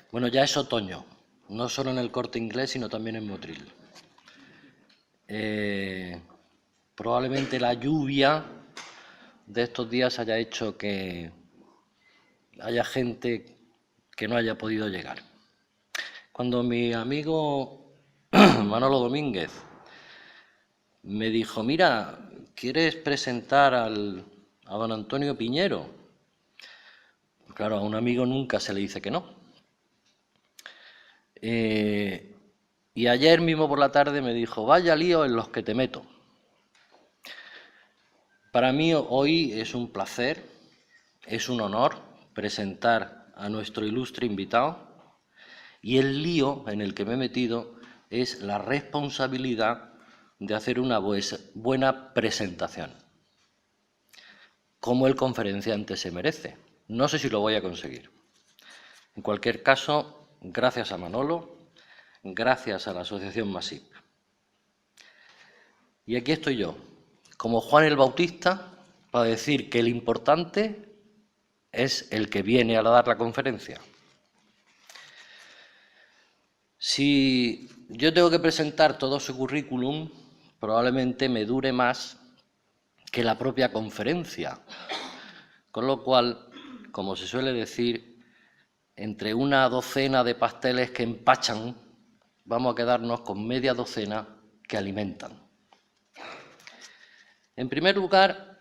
Bueno, ya es otoño, no solo en el Corte Inglés, sino también en Motril. Probablemente la lluvia de estos días haya hecho que haya gente que no haya podido llegar. Cuando mi amigo Manolo Domínguez me dijo, mira, ¿quieres presentar a don Antonio Piñero? Claro, a un amigo nunca se le dice que no. Y ayer mismo por la tarde me dijo, vaya lío en los que te meto. Para mí hoy es un placer, es un honor presentar a nuestro ilustre invitado, y el lío en el que me he metido es la responsabilidad de hacer una buena presentación, como el conferenciante se merece. No sé si lo voy a conseguir. En cualquier caso, gracias a Manolo, gracias a la Asociación Masip. Y aquí estoy yo, como Juan el Bautista, para decir que el importante es el que viene a dar la conferencia. Si yo tengo que presentar todo su currículum, probablemente me dure más que la propia conferencia. Con lo cual, como se suele decir, entre una docena de pasteles que empachan, vamos a quedarnos con media docena que alimentan. En primer lugar,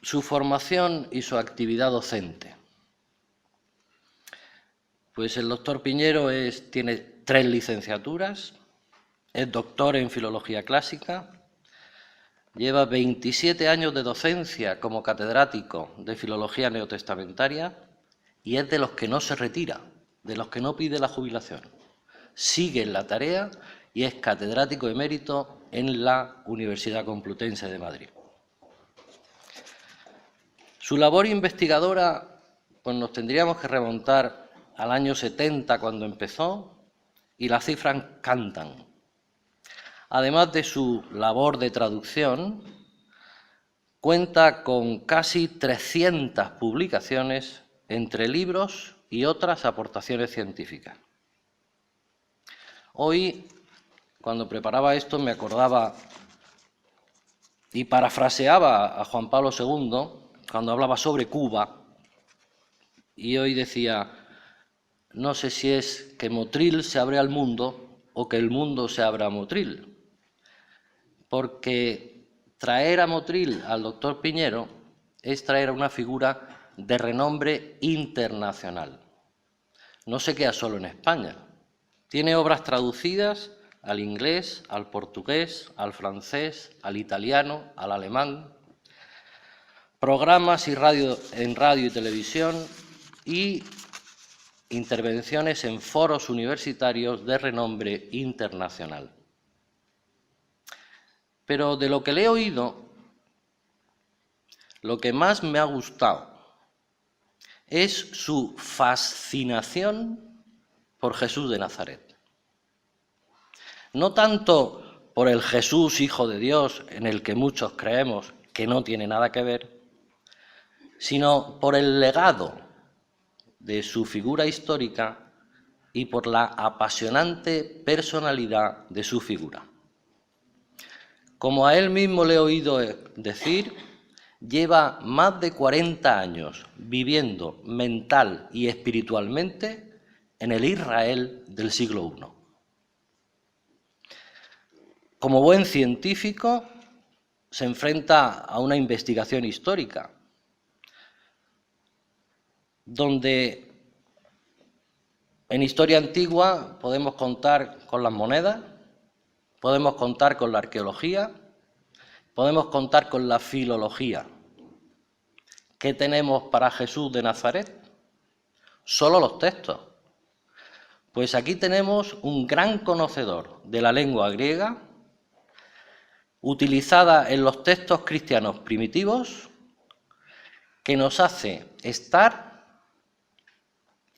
su formación y su actividad docente. Pues el doctor Piñero tiene 3 licenciaturas, es doctor en Filología Clásica, lleva 27 años de docencia como catedrático de Filología Neotestamentaria y es de los que no se retira, de los que no pide la jubilación. Sigue en la tarea y es catedrático emérito en la Universidad Complutense de Madrid. Su labor investigadora, pues nos tendríamos que remontar al año 70 cuando empezó, y las cifras cantan. Además de su labor de traducción, cuenta con casi 300 publicaciones entre libros y otras aportaciones científicas. Hoy, cuando preparaba esto, me acordaba y parafraseaba a Juan Pablo II cuando hablaba sobre Cuba, y hoy decía, no sé si es que Motril se abre al mundo o que el mundo se abra a Motril, porque traer a Motril al doctor Piñero es traer a una figura de renombre internacional. No se queda solo en España. Tiene obras traducidas al inglés, al portugués, al francés, al italiano, al alemán, programas en radio y televisión y intervenciones en foros universitarios de renombre internacional. Pero de lo que le he oído, lo que más me ha gustado es su fascinación por Jesús de Nazaret. No tanto por el Jesús, Hijo de Dios, en el que muchos creemos que no tiene nada que ver, sino por el legado de su figura histórica y por la apasionante personalidad de su figura. Como a él mismo le he oído decir, lleva más de 40 años viviendo mental y espiritualmente en el Israel del siglo I. Como buen científico, se enfrenta a una investigación histórica, donde en historia antigua podemos contar con las monedas, podemos contar con la arqueología, podemos contar con la filología. ¿Qué tenemos para Jesús de Nazaret? Solo los textos. Pues aquí tenemos un gran conocedor de la lengua griega, utilizada en los textos cristianos primitivos, que nos hace estar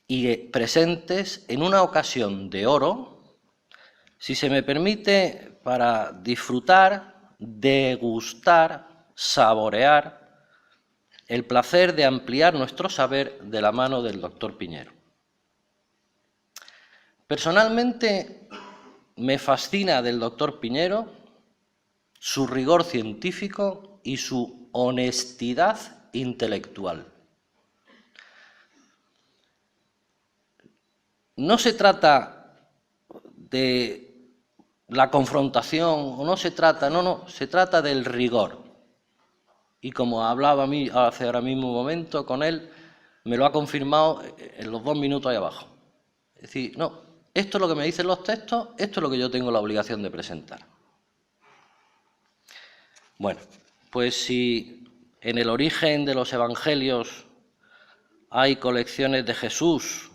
y presentes en una ocasión de oro, si se me permite, para disfrutar, degustar, saborear el placer de ampliar nuestro saber de la mano del doctor Piñero. Personalmente me fascina del doctor Piñero su rigor científico y su honestidad intelectual. No se trata de la confrontación, o no se trata, se trata del rigor. Y como hablaba a mí hace ahora mismo un momento con él, me lo ha confirmado en los 2 minutos ahí abajo. Es decir, no, esto es lo que me dicen los textos, esto es lo que yo tengo la obligación de presentar. Bueno, pues si en el origen de los evangelios hay colecciones de Jesús,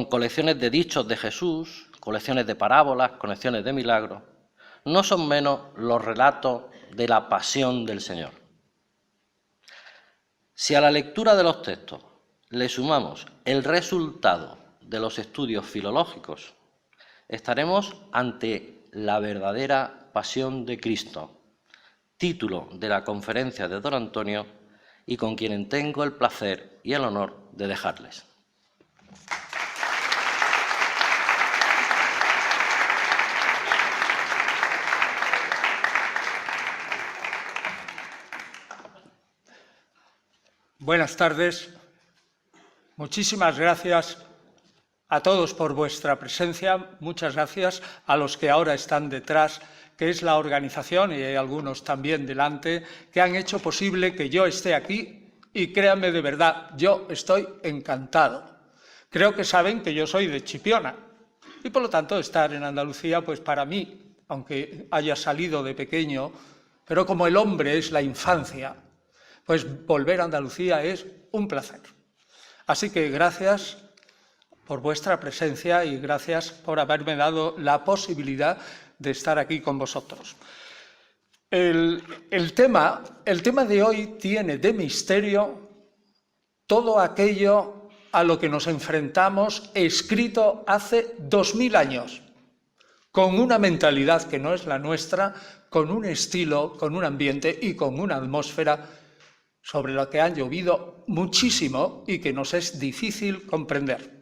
colecciones de dichos de Jesús, colecciones de parábolas, colecciones de milagros, no son menos los relatos de la pasión del Señor. Si a la lectura de los textos le sumamos el resultado de los estudios filológicos, estaremos ante la verdadera pasión de Cristo, título de la conferencia de don Antonio y con quien tengo el placer y el honor de dejarles. Buenas tardes. Muchísimas gracias a todos por vuestra presencia. Muchas gracias a los que ahora están detrás, que es la organización, y hay algunos también delante, que han hecho posible que yo esté aquí. Y créanme de verdad, yo estoy encantado. Creo que saben que yo soy de Chipiona. Y por lo tanto, estar en Andalucía, pues para mí, aunque haya salido de pequeño, pero como el hombre es la infancia, pues volver a Andalucía es un placer. Así que gracias por vuestra presencia y gracias por haberme dado la posibilidad de estar aquí con vosotros. El tema de hoy tiene de misterio todo aquello a lo que nos enfrentamos escrito hace 2000 años, con una mentalidad que no es la nuestra, con un estilo, con un ambiente y con una atmósfera sobre la que han llovido muchísimo y que nos es difícil comprender.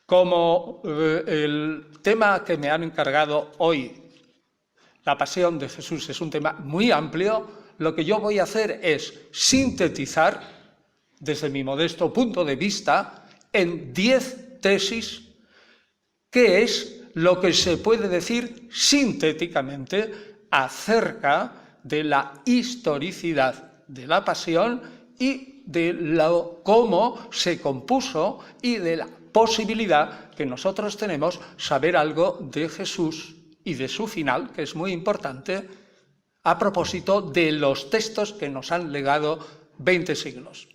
Como el tema que me han encargado hoy, la pasión de Jesús, es un tema muy amplio, lo que yo voy a hacer es sintetizar, desde mi modesto punto de vista, en 10 tesis, qué es lo que se puede decir sintéticamente acerca de la historicidad de la pasión y de cómo se compuso y de la posibilidad que nosotros tenemos saber algo de Jesús y de su final, que es muy importante, a propósito de los textos que nos han legado 20 siglos.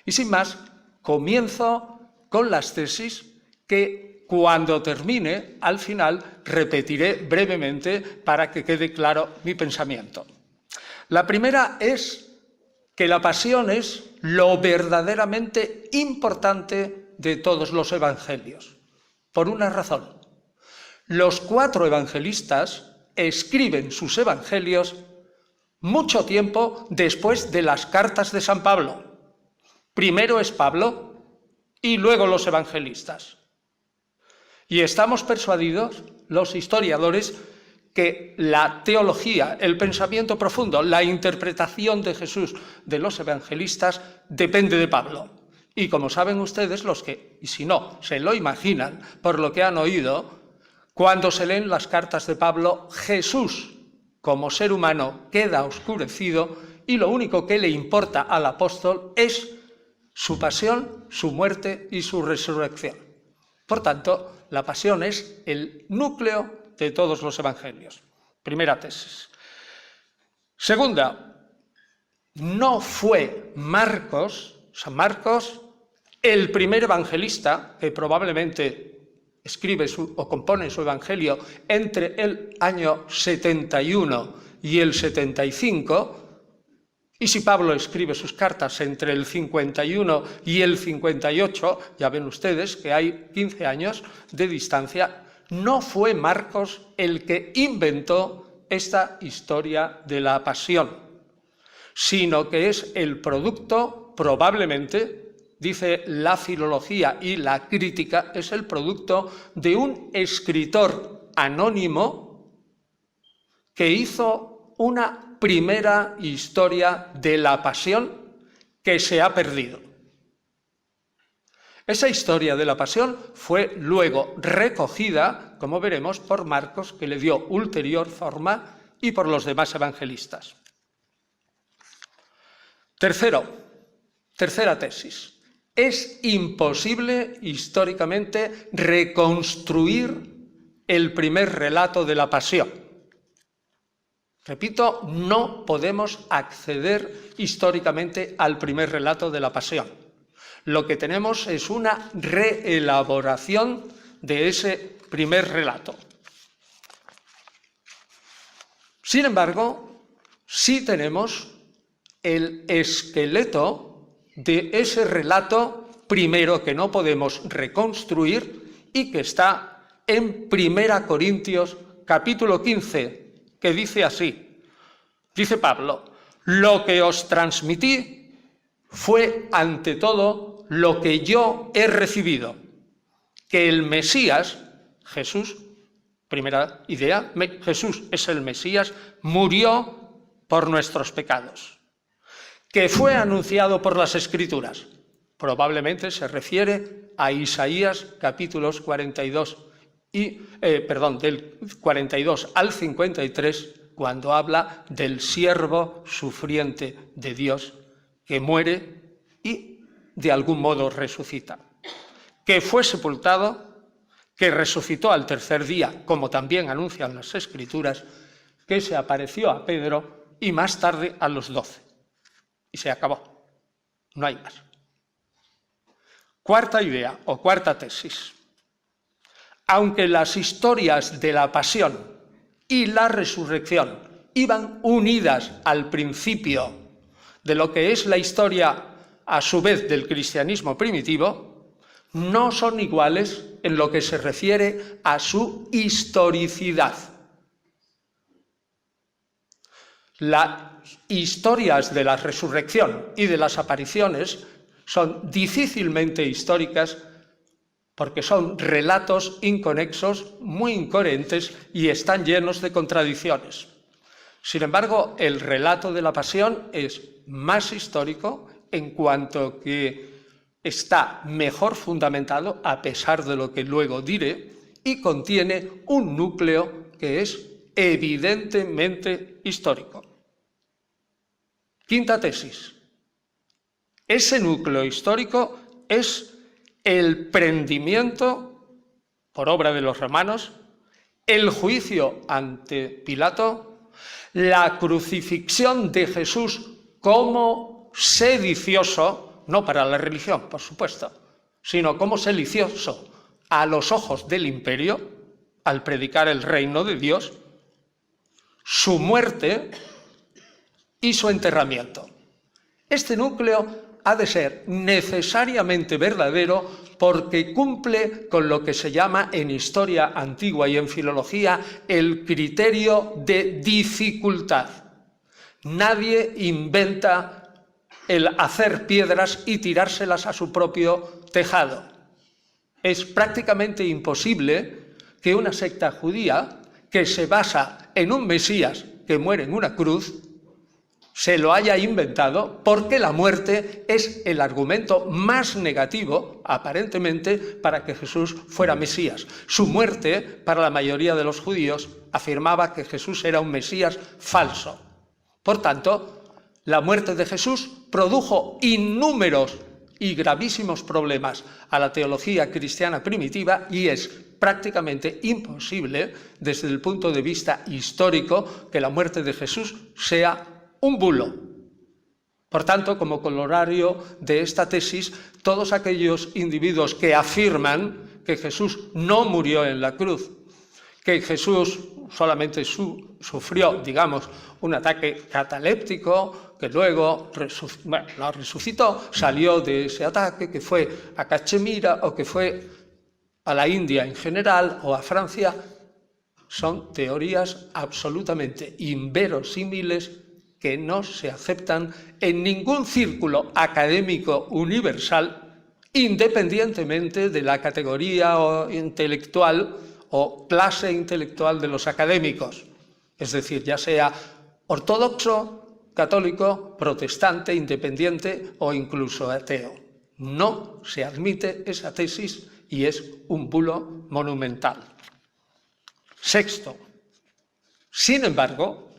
Y sin más, comienzo con las tesis que cuando termine, al final, repetiré brevemente para que quede claro mi pensamiento. La primera es que la pasión es lo verdaderamente importante de todos los evangelios, por una razón. Los 4 evangelistas escriben sus evangelios mucho tiempo después de las cartas de San Pablo. Primero es Pablo y luego los evangelistas. Y estamos persuadidos, los historiadores, que la teología, el pensamiento profundo, la interpretación de Jesús de los evangelistas depende de Pablo. Y como saben ustedes, los que, y si no, se lo imaginan por lo que han oído, cuando se leen las cartas de Pablo, Jesús, como ser humano, queda oscurecido y lo único que le importa al apóstol es su pasión, su muerte y su resurrección. Por tanto, la pasión es el núcleo de todos los evangelios. Primera tesis. Segunda, no fue San Marcos, el primer evangelista que probablemente escribe o compone su evangelio entre el año 71 y el 75, y si Pablo escribe sus cartas entre el 51 y el 58, ya ven ustedes que hay 15 años de distancia. No fue Marcos el que inventó esta historia de la pasión, sino que es el producto, probablemente, dice la filología y la crítica, es el producto de un escritor anónimo que hizo una primera historia de la pasión que se ha perdido. Esa historia de la pasión fue luego recogida, como veremos, por Marcos, que le dio ulterior forma, y por los demás evangelistas. Tercera tesis. Es imposible históricamente reconstruir el primer relato de la pasión. Repito, no podemos acceder históricamente al primer relato de la pasión. Lo que tenemos es una reelaboración de ese primer relato. Sin embargo, sí tenemos el esqueleto de ese relato primero que no podemos reconstruir y que está en 1 Corintios capítulo 15, que dice así, dice Pablo, lo que os transmití fue ante todo lo que yo he recibido, que el Mesías, Jesús, primera idea, Jesús es el Mesías, murió por nuestros pecados, que fue anunciado por las Escrituras. Probablemente se refiere a Isaías capítulos 42 del 42 al 53, cuando habla del siervo sufriente de Dios que muere y de algún modo resucita, que fue sepultado, que resucitó al tercer día, como también anuncian las Escrituras, que se apareció a Pedro y más tarde a los 12. Y se acabó. No hay más. Cuarta idea o cuarta tesis. Aunque las historias de la pasión y la resurrección iban unidas al principio de lo que es la historia, a su vez, del cristianismo primitivo, no son iguales en lo que se refiere a su historicidad. Las historias de la resurrección y de las apariciones son difícilmente históricas porque son relatos inconexos, muy incoherentes y están llenos de contradicciones. Sin embargo, el relato de la pasión es más histórico en cuanto que está mejor fundamentado, a pesar de lo que luego diré, y contiene un núcleo que es evidentemente histórico. Quinta tesis. Ese núcleo histórico es el prendimiento, por obra de los romanos, el juicio ante Pilato, la crucifixión de Jesús como sedicioso, no para la religión, por supuesto, sino como sedicioso a los ojos del imperio, al predicar el reino de Dios, su muerte y su enterramiento. Este núcleo ha de ser necesariamente verdadero porque cumple con lo que se llama en historia antigua y en filología el criterio de dificultad. Nadie inventa el hacer piedras y tirárselas a su propio tejado. Es prácticamente imposible que una secta judía que se basa en un Mesías que muere en una cruz se lo haya inventado, porque la muerte es el argumento más negativo, aparentemente, para que Jesús fuera Mesías. Su muerte, para la mayoría de los judíos, afirmaba que Jesús era un Mesías falso. Por tanto, la muerte de Jesús produjo innúmeros y gravísimos problemas a la teología cristiana primitiva y es prácticamente imposible, desde el punto de vista histórico, que la muerte de Jesús sea un bulo. Por tanto, como corolario de esta tesis, todos aquellos individuos que afirman que Jesús no murió en la cruz, que Jesús solamente sufrió, digamos, un ataque cataléptico, que luego no resucitó, salió de ese ataque, que fue a Cachemira o que fue a la India en general o a Francia, son teorías absolutamente inverosímiles que no se aceptan en ningún círculo académico universal independientemente de la categoría intelectual o clase intelectual de los académicos, es decir, ya sea ortodoxo, católico, protestante, independiente o incluso ateo. No se admite esa tesis y es un bulo monumental. Sexto, sin embargo,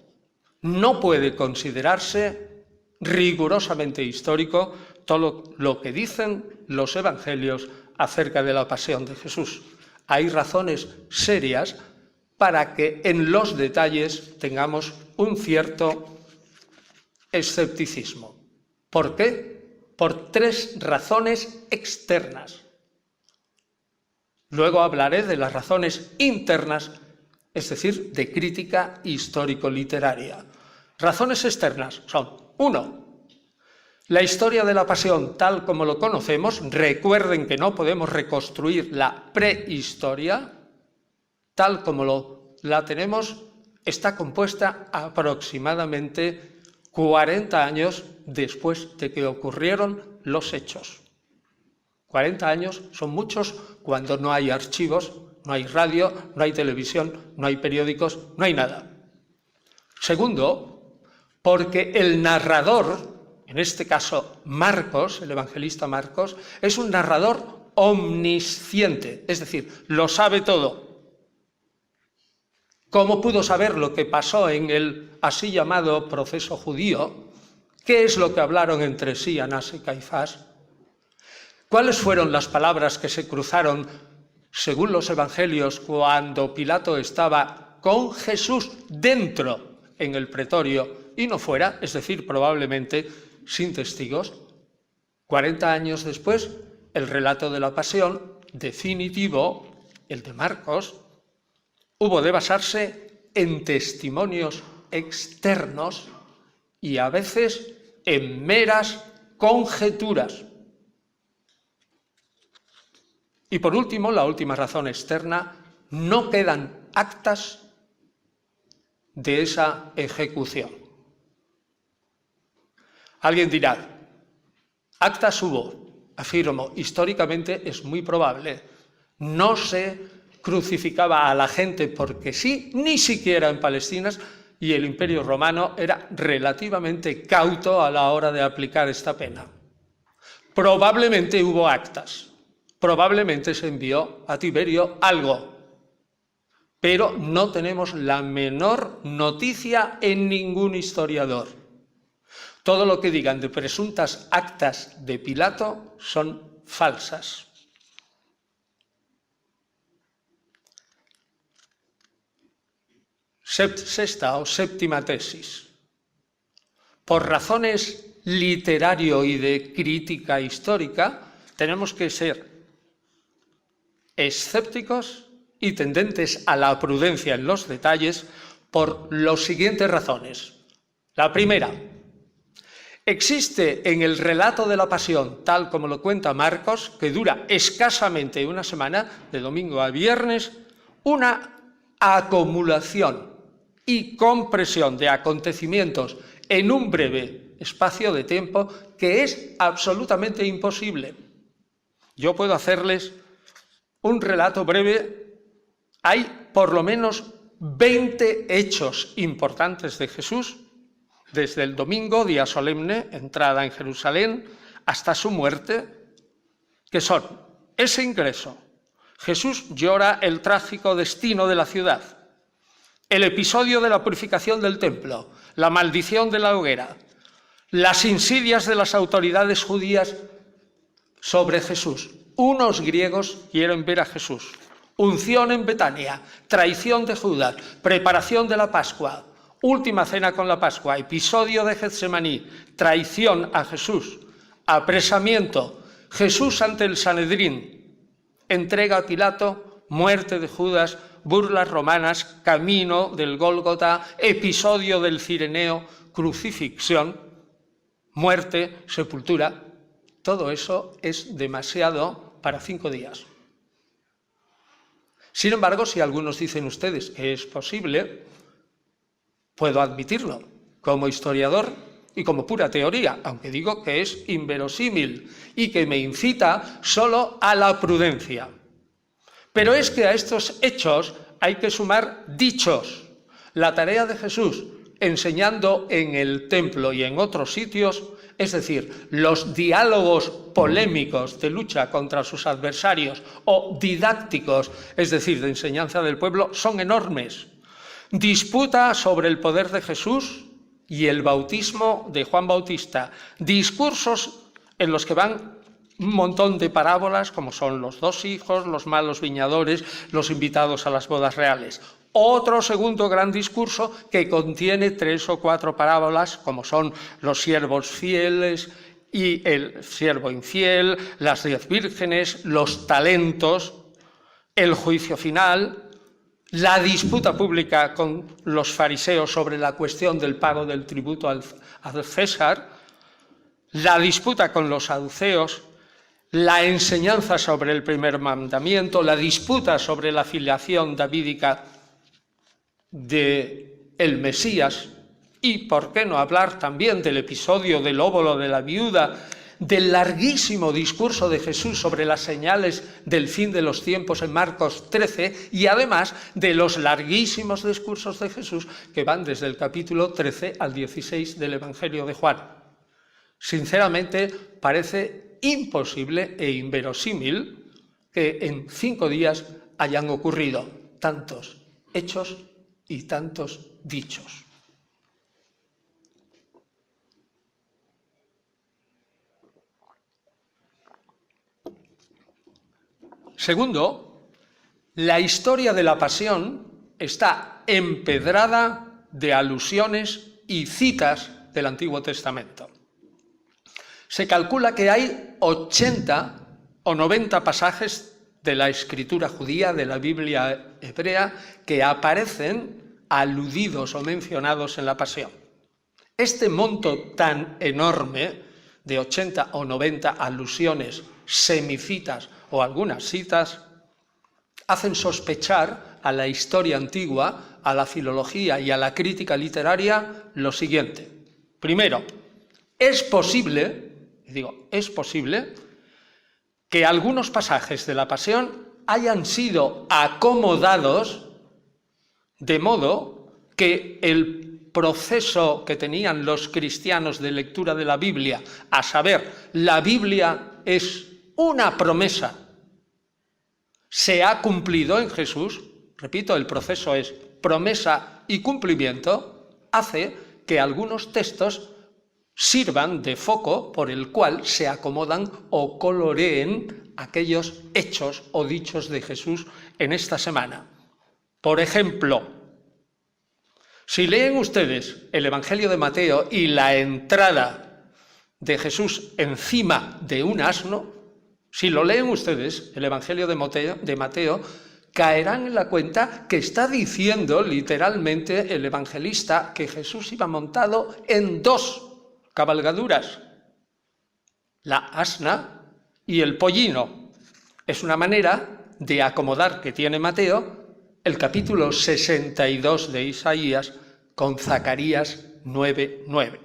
no puede considerarse rigurosamente histórico todo lo que dicen los evangelios acerca de la pasión de Jesús. Hay razones serias para que en los detalles tengamos un cierto escepticismo. ¿Por qué? Por tres razones externas. Luego hablaré de las razones internas, es decir, de crítica histórico-literaria. Razones externas son: 1. La historia de la pasión tal como lo conocemos, recuerden que no podemos reconstruir la prehistoria, tal como la tenemos, está compuesta aproximadamente 40 años después de que ocurrieron los hechos. 40 años son muchos cuando no hay archivos, no hay radio, no hay televisión, no hay periódicos, no hay nada. Segundo, porque el narrador, en este caso Marcos, el evangelista Marcos, es un narrador omnisciente, es decir, lo sabe todo. ¿Cómo pudo saber lo que pasó en el así llamado proceso judío? ¿Qué es lo que hablaron entre sí Anás y Caifás? ¿Cuáles fueron las palabras que se cruzaron, según los evangelios, cuando Pilato estaba con Jesús dentro en el pretorio y no fuera, es decir, probablemente sin testigos? 40 años después, el relato de la pasión definitivo, el de Marcos, hubo de basarse en testimonios externos y a veces en meras conjeturas. Y por último, la última razón externa, no quedan actas de esa ejecución. Alguien dirá, actas hubo, afirmo, históricamente es muy probable. No se crucificaba a la gente porque sí, ni siquiera en Palestina, y el Imperio Romano era relativamente cauto a la hora de aplicar esta pena. Probablemente hubo actas, probablemente se envió a Tiberio algo, pero no tenemos la menor noticia en ningún historiador. Todo lo que digan de presuntas actas de Pilato son falsas. Sexta o séptima tesis. Por razones literario y de crítica histórica, tenemos que ser escépticos y tendentes a la prudencia en los detalles por las siguientes razones. La primera, existe en el relato de la pasión, tal como lo cuenta Marcos, que dura escasamente una semana, de domingo a viernes, una acumulación y compresión de acontecimientos en un breve espacio de tiempo que es absolutamente imposible. Yo puedo hacerles un relato breve. Hay por lo menos 20 hechos importantes de Jesús, desde el domingo, día solemne, entrada en Jerusalén, hasta su muerte, que son ese ingreso. Jesús llora el trágico destino de la ciudad. El episodio de la purificación del templo, la maldición de la hoguera, las insidias de las autoridades judías sobre Jesús. Unos griegos quieren ver a Jesús. Unción en Betania, traición de Judas, preparación de la Pascua, última cena con la Pascua, episodio de Getsemaní, traición a Jesús, apresamiento, Jesús ante el Sanedrín, entrega a Pilato, muerte de Judas, burlas romanas, camino del Gólgota, episodio del Cireneo, crucifixión, muerte, sepultura. Todo eso es demasiado para 5 días. Sin embargo, si algunos dicen ustedes que es posible, puedo admitirlo. Como historiador y como pura teoría, aunque digo que es inverosímil y que me incita solo a la prudencia. Pero es que a estos hechos hay que sumar dichos. La tarea de Jesús enseñando en el templo y en otros sitios, es decir, los diálogos polémicos de lucha contra sus adversarios o didácticos, es decir, de enseñanza del pueblo, son enormes. Disputa sobre el poder de Jesús y el bautismo de Juan Bautista. Discursos en los que van un montón de parábolas, como son los 2 hijos, los malos viñadores, los invitados a las bodas reales. Otro segundo gran discurso que contiene 3 o 4 parábolas, como son los siervos fieles y el siervo infiel, las 10 vírgenes, los talentos, el juicio final, la disputa pública con los fariseos sobre la cuestión del pago del tributo al César, la disputa con los saduceos, la enseñanza sobre el primer mandamiento, la disputa sobre la filiación davídica del Mesías y, por qué no hablar también del episodio del óbolo de la viuda, del larguísimo discurso de Jesús sobre las señales del fin de los tiempos en Marcos 13 y además de los larguísimos discursos de Jesús que van desde el capítulo 13 al 16 del Evangelio de Juan. Sinceramente, parece imposible e inverosímil que en 5 días hayan ocurrido tantos hechos y tantos dichos. Segundo, la historia de la pasión está empedrada de alusiones y citas del Antiguo Testamento. Se calcula que hay 80 o 90 pasajes de la escritura judía, de la Biblia hebrea, que aparecen aludidos o mencionados en la pasión. Este monto tan enorme de 80 o 90 alusiones, semicitas o algunas citas, hacen sospechar a la historia antigua, a la filología y a la crítica literaria lo siguiente. Primero, es posible que algunos pasajes de la Pasión hayan sido acomodados de modo que el proceso que tenían los cristianos de lectura de la Biblia, a saber, la Biblia es una promesa, se ha cumplido en Jesús, repito, el proceso es promesa y cumplimiento, hace que algunos textos sirvan de foco por el cual se acomodan o coloreen aquellos hechos o dichos de Jesús en esta semana. Por ejemplo, si leen ustedes el Evangelio de Mateo y la entrada de Jesús encima de un asno, si lo leen ustedes, el Evangelio de Mateo, caerán en la cuenta que está diciendo literalmente el evangelista que Jesús iba montado en 2 cabalgaduras, la asna y el pollino. Es una manera de acomodar que tiene Mateo el capítulo 62 de Isaías con Zacarías 9:9.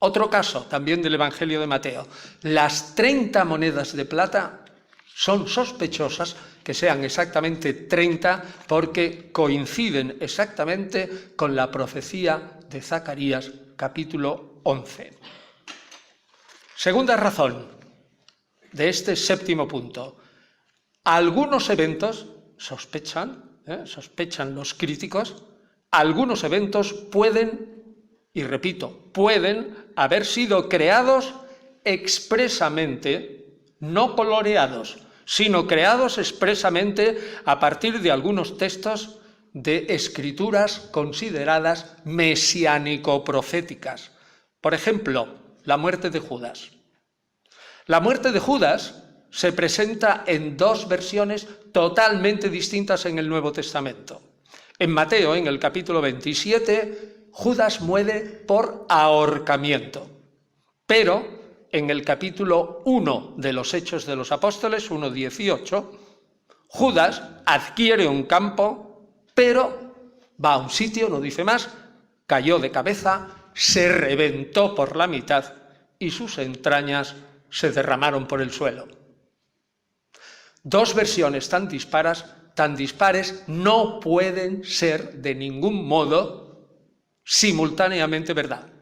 Otro caso también del Evangelio de Mateo. Las 30 monedas de plata son sospechosas que sean exactamente 30 porque coinciden exactamente con la profecía de Zacarías capítulo 11. Segunda razón de este 7º punto. Algunos eventos, sospechan los críticos, algunos eventos pueden, y repito, pueden haber sido creados expresamente, no coloreados, sino creados expresamente a partir de algunos textos de escrituras consideradas mesiánico-proféticas. Por ejemplo, la muerte de Judas. La muerte de Judas se presenta en 2 versiones totalmente distintas en el Nuevo Testamento. En Mateo, en el capítulo 27, Judas muere por ahorcamiento, pero en el capítulo 1 de los Hechos de los Apóstoles, 1:18, Judas adquiere un campo, pero va a un sitio, no dice más, cayó de cabeza, se reventó por la mitad y sus entrañas se derramaron por el suelo. Dos versiones tan dispares, no pueden ser de ningún modo simultáneamente verdad.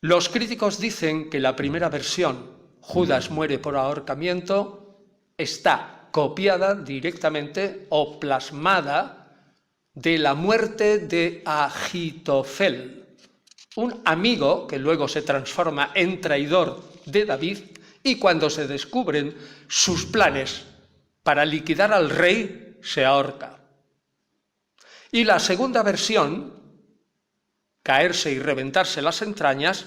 Los críticos dicen que la primera versión, Judas muere por ahorcamiento, está copiada directamente o plasmada de la muerte de Agitofel, un amigo que luego se transforma en traidor de David, y cuando se descubren sus planes para liquidar al rey, se ahorca. Y la segunda versión, caerse y reventarse las entrañas,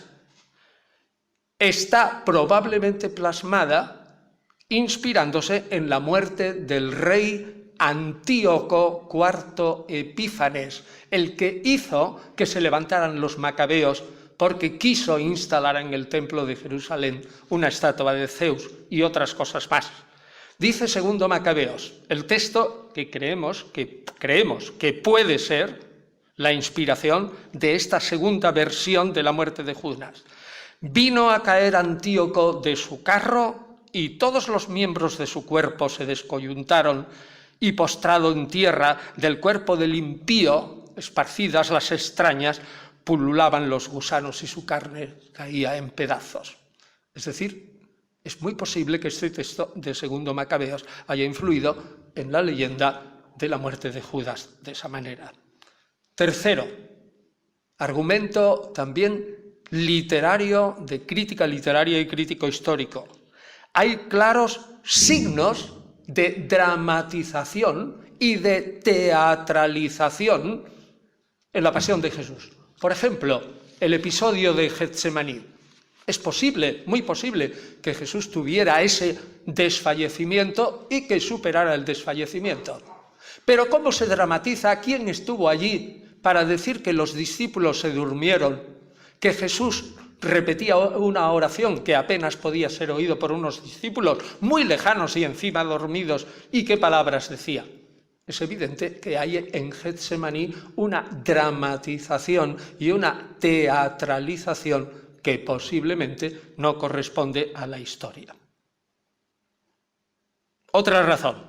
está probablemente plasmada inspirándose en la muerte del rey Antíoco IV Epífanes, el que hizo que se levantaran los macabeos porque quiso instalar en el templo de Jerusalén una estatua de Zeus y otras cosas más. Dice segundo Macabeos, el texto que creemos que puede ser la inspiración de esta segunda versión de la muerte de Judas. Vino a caer Antíoco de su carro y todos los miembros de su cuerpo se descoyuntaron y postrado en tierra del cuerpo del impío, esparcidas las extrañas, pululaban los gusanos y su carne caía en pedazos. Es decir, es muy posible que este texto de segundo Macabeos haya influido en la leyenda de la muerte de Judas de esa manera. Tercero, argumento también literario, de crítica literaria y crítico histórico. Hay claros signos de dramatización y de teatralización en la pasión de Jesús. Por ejemplo, el episodio de Getsemaní. Es posible, muy posible, que Jesús tuviera ese desfallecimiento y que superara el desfallecimiento. Pero ¿cómo se dramatiza? ¿Quién estuvo allí para decir que los discípulos se durmieron? Que Jesús repetía una oración que apenas podía ser oído por unos discípulos muy lejanos y encima dormidos. ¿Y qué palabras decía? Es evidente que hay en Getsemaní una dramatización y una teatralización que posiblemente no corresponde a la historia. Otra razón.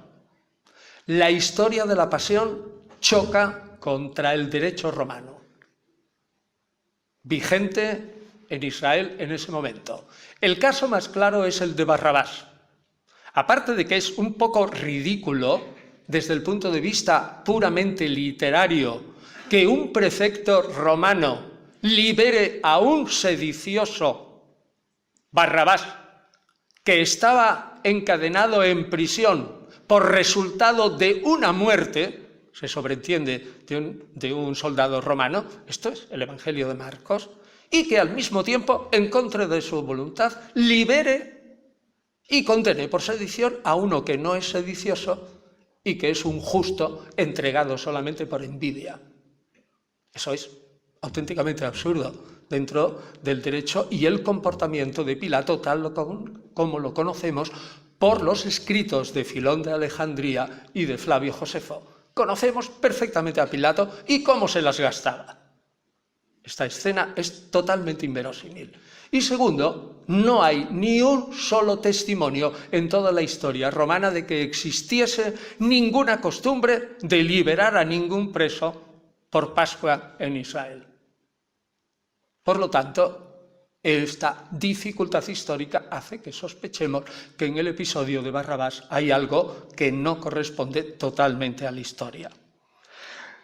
La historia de la pasión choca contra el derecho romano, vigente en Israel en ese momento. El caso más claro es el de Barrabás. Aparte de que es un poco ridículo desde el punto de vista puramente literario que un prefecto romano libere a un sedicioso, Barrabás, que estaba encadenado en prisión por resultado de una muerte, se sobreentiende de un soldado romano, esto es el Evangelio de Marcos, y que al mismo tiempo, en contra de su voluntad, libere y condene por sedición a uno que no es sedicioso y que es un justo entregado solamente por envidia. Eso es auténticamente absurdo dentro del derecho y el comportamiento de Pilato tal como lo conocemos por los escritos de Filón de Alejandría y de Flavio Josefo. Conocemos perfectamente a Pilato y cómo se las gastaba. Esta escena es totalmente inverosímil. Y segundo, no hay ni un solo testimonio en toda la historia romana de que existiese ninguna costumbre de liberar a ningún preso por Pascua en Israel. Por lo tanto, esta dificultad histórica hace que sospechemos que en el episodio de Barrabás hay algo que no corresponde totalmente a la historia.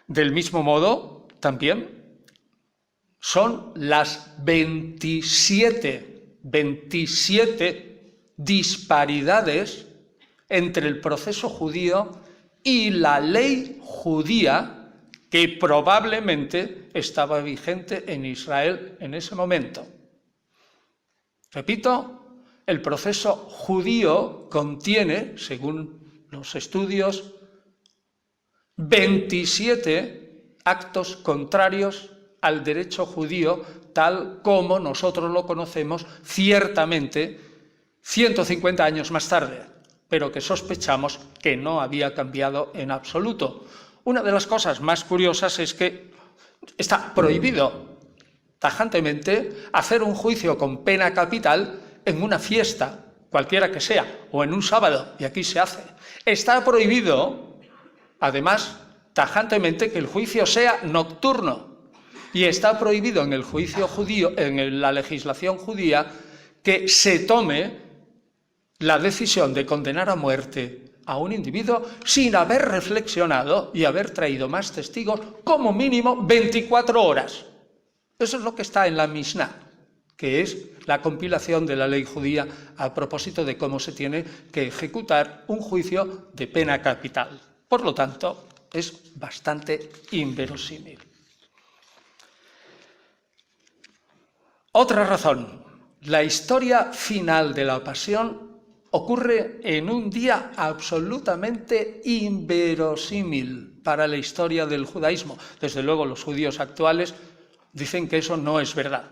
Del mismo modo, también son las 27 disparidades entre el proceso judío y la ley judía que probablemente estaba vigente en Israel en ese momento. Repito, el proceso judío contiene, según los estudios, 27 actos contrarios al derecho judío tal como nosotros lo conocemos ciertamente 150 años más tarde, pero que sospechamos que no había cambiado en absoluto. Una de las cosas más curiosas es que Está prohibido tajantemente hacer un juicio con pena capital en una fiesta, cualquiera que sea, o en un sábado, y aquí se hace. Está prohibido, además, tajantemente que el juicio sea nocturno. Y está prohibido en el juicio judío, en la legislación judía, que se tome la decisión de condenar a muerte a un individuo sin haber reflexionado y haber traído más testigos, como mínimo 24 horas. Eso es lo que está en la Mishnah, que es la compilación de la ley judía a propósito de cómo se tiene que ejecutar un juicio de pena capital. Por lo tanto, es bastante inverosímil. Otra razón, la historia final de la Pasión ocurre en un día absolutamente inverosímil para la historia del judaísmo. Desde luego, los judíos actuales dicen que eso no es verdad.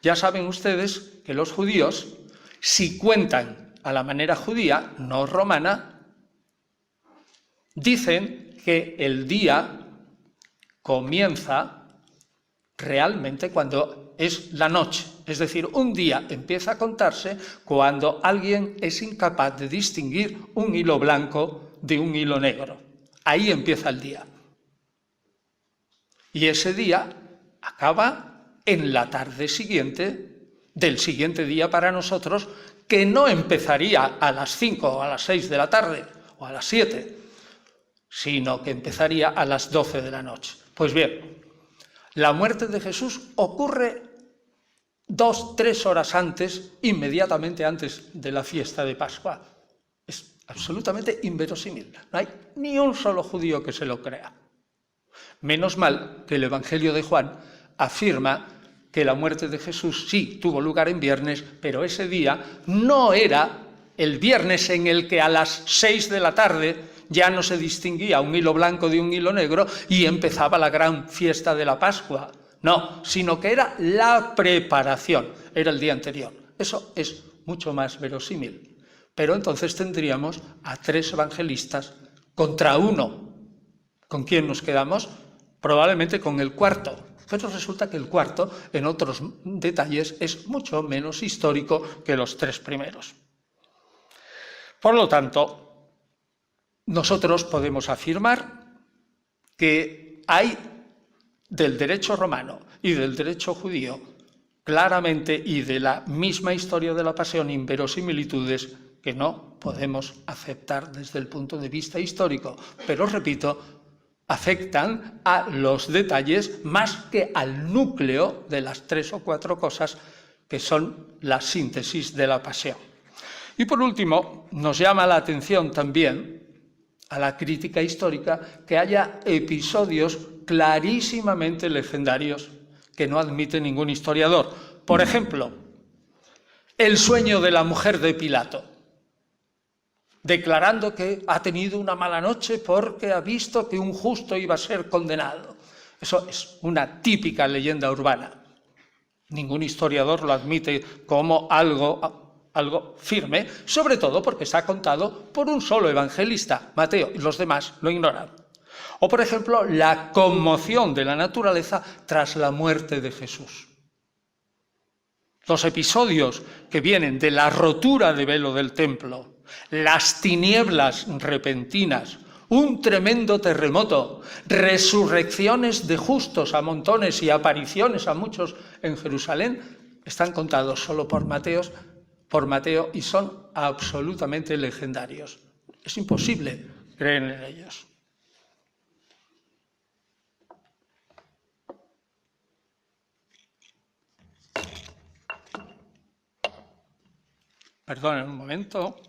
Ya saben ustedes que los judíos, si cuentan a la manera judía, no romana, dicen que el día comienza realmente cuando es la noche. Es decir, un día empieza a contarse cuando alguien es incapaz de distinguir un hilo blanco de un hilo negro. Ahí empieza el día. Y ese día acaba en la tarde siguiente del siguiente día para nosotros, que no empezaría a las 5 o a las 6 de la tarde o a las 7, sino que empezaría a las 12 de la noche. Pues bien, la muerte de Jesús ocurre 2-3 horas antes, inmediatamente antes de la fiesta de Pascua. Es absolutamente inverosímil. No hay ni un solo judío que se lo crea. Menos mal que el Evangelio de Juan afirma que la muerte de Jesús sí tuvo lugar en viernes, pero ese día no era el viernes en el que a las 6 de la tarde ya no se distinguía un hilo blanco de un hilo negro y empezaba la gran fiesta de la Pascua. No, sino que era la preparación, era el día anterior. Eso es mucho más verosímil. Pero entonces tendríamos a 3 evangelistas contra 1. ¿Con quién nos quedamos? Probablemente con el cuarto. Pero resulta que el cuarto, en otros detalles, es mucho menos histórico que los 3 primeros. Por lo tanto, nosotros podemos afirmar que hay del derecho romano y del derecho judío, claramente, y de la misma historia de la Pasión, inverosimilitudes que no podemos aceptar desde el punto de vista histórico, pero repito, afectan a los detalles más que al núcleo de las 3 o 4 cosas que son la síntesis de la Pasión. Y por último, nos llama la atención también a la crítica histórica que haya episodios clarísimamente legendarios que no admite ningún historiador. Por ejemplo, el sueño de la mujer de Pilato, declarando que ha tenido una mala noche porque ha visto que un justo iba a ser condenado. Eso es una típica leyenda urbana. Ningún historiador lo admite como algo firme, sobre todo porque está contado por un solo evangelista, Mateo, y los demás lo ignoran. O, por ejemplo, la conmoción de la naturaleza tras la muerte de Jesús. Los episodios que vienen de la rotura de velo del templo, las tinieblas repentinas, un tremendo terremoto, resurrecciones de justos a montones y apariciones a muchos en Jerusalén, están contados solo por Mateo y son absolutamente legendarios. Es imposible creer en ellos. Perdonen un momento.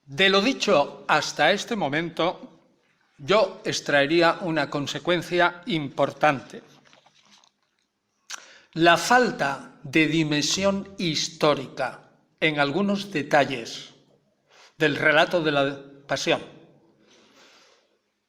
De lo dicho hasta este momento, yo extraería una consecuencia importante. La falta de dimensión histórica en algunos detalles del relato de la Pasión,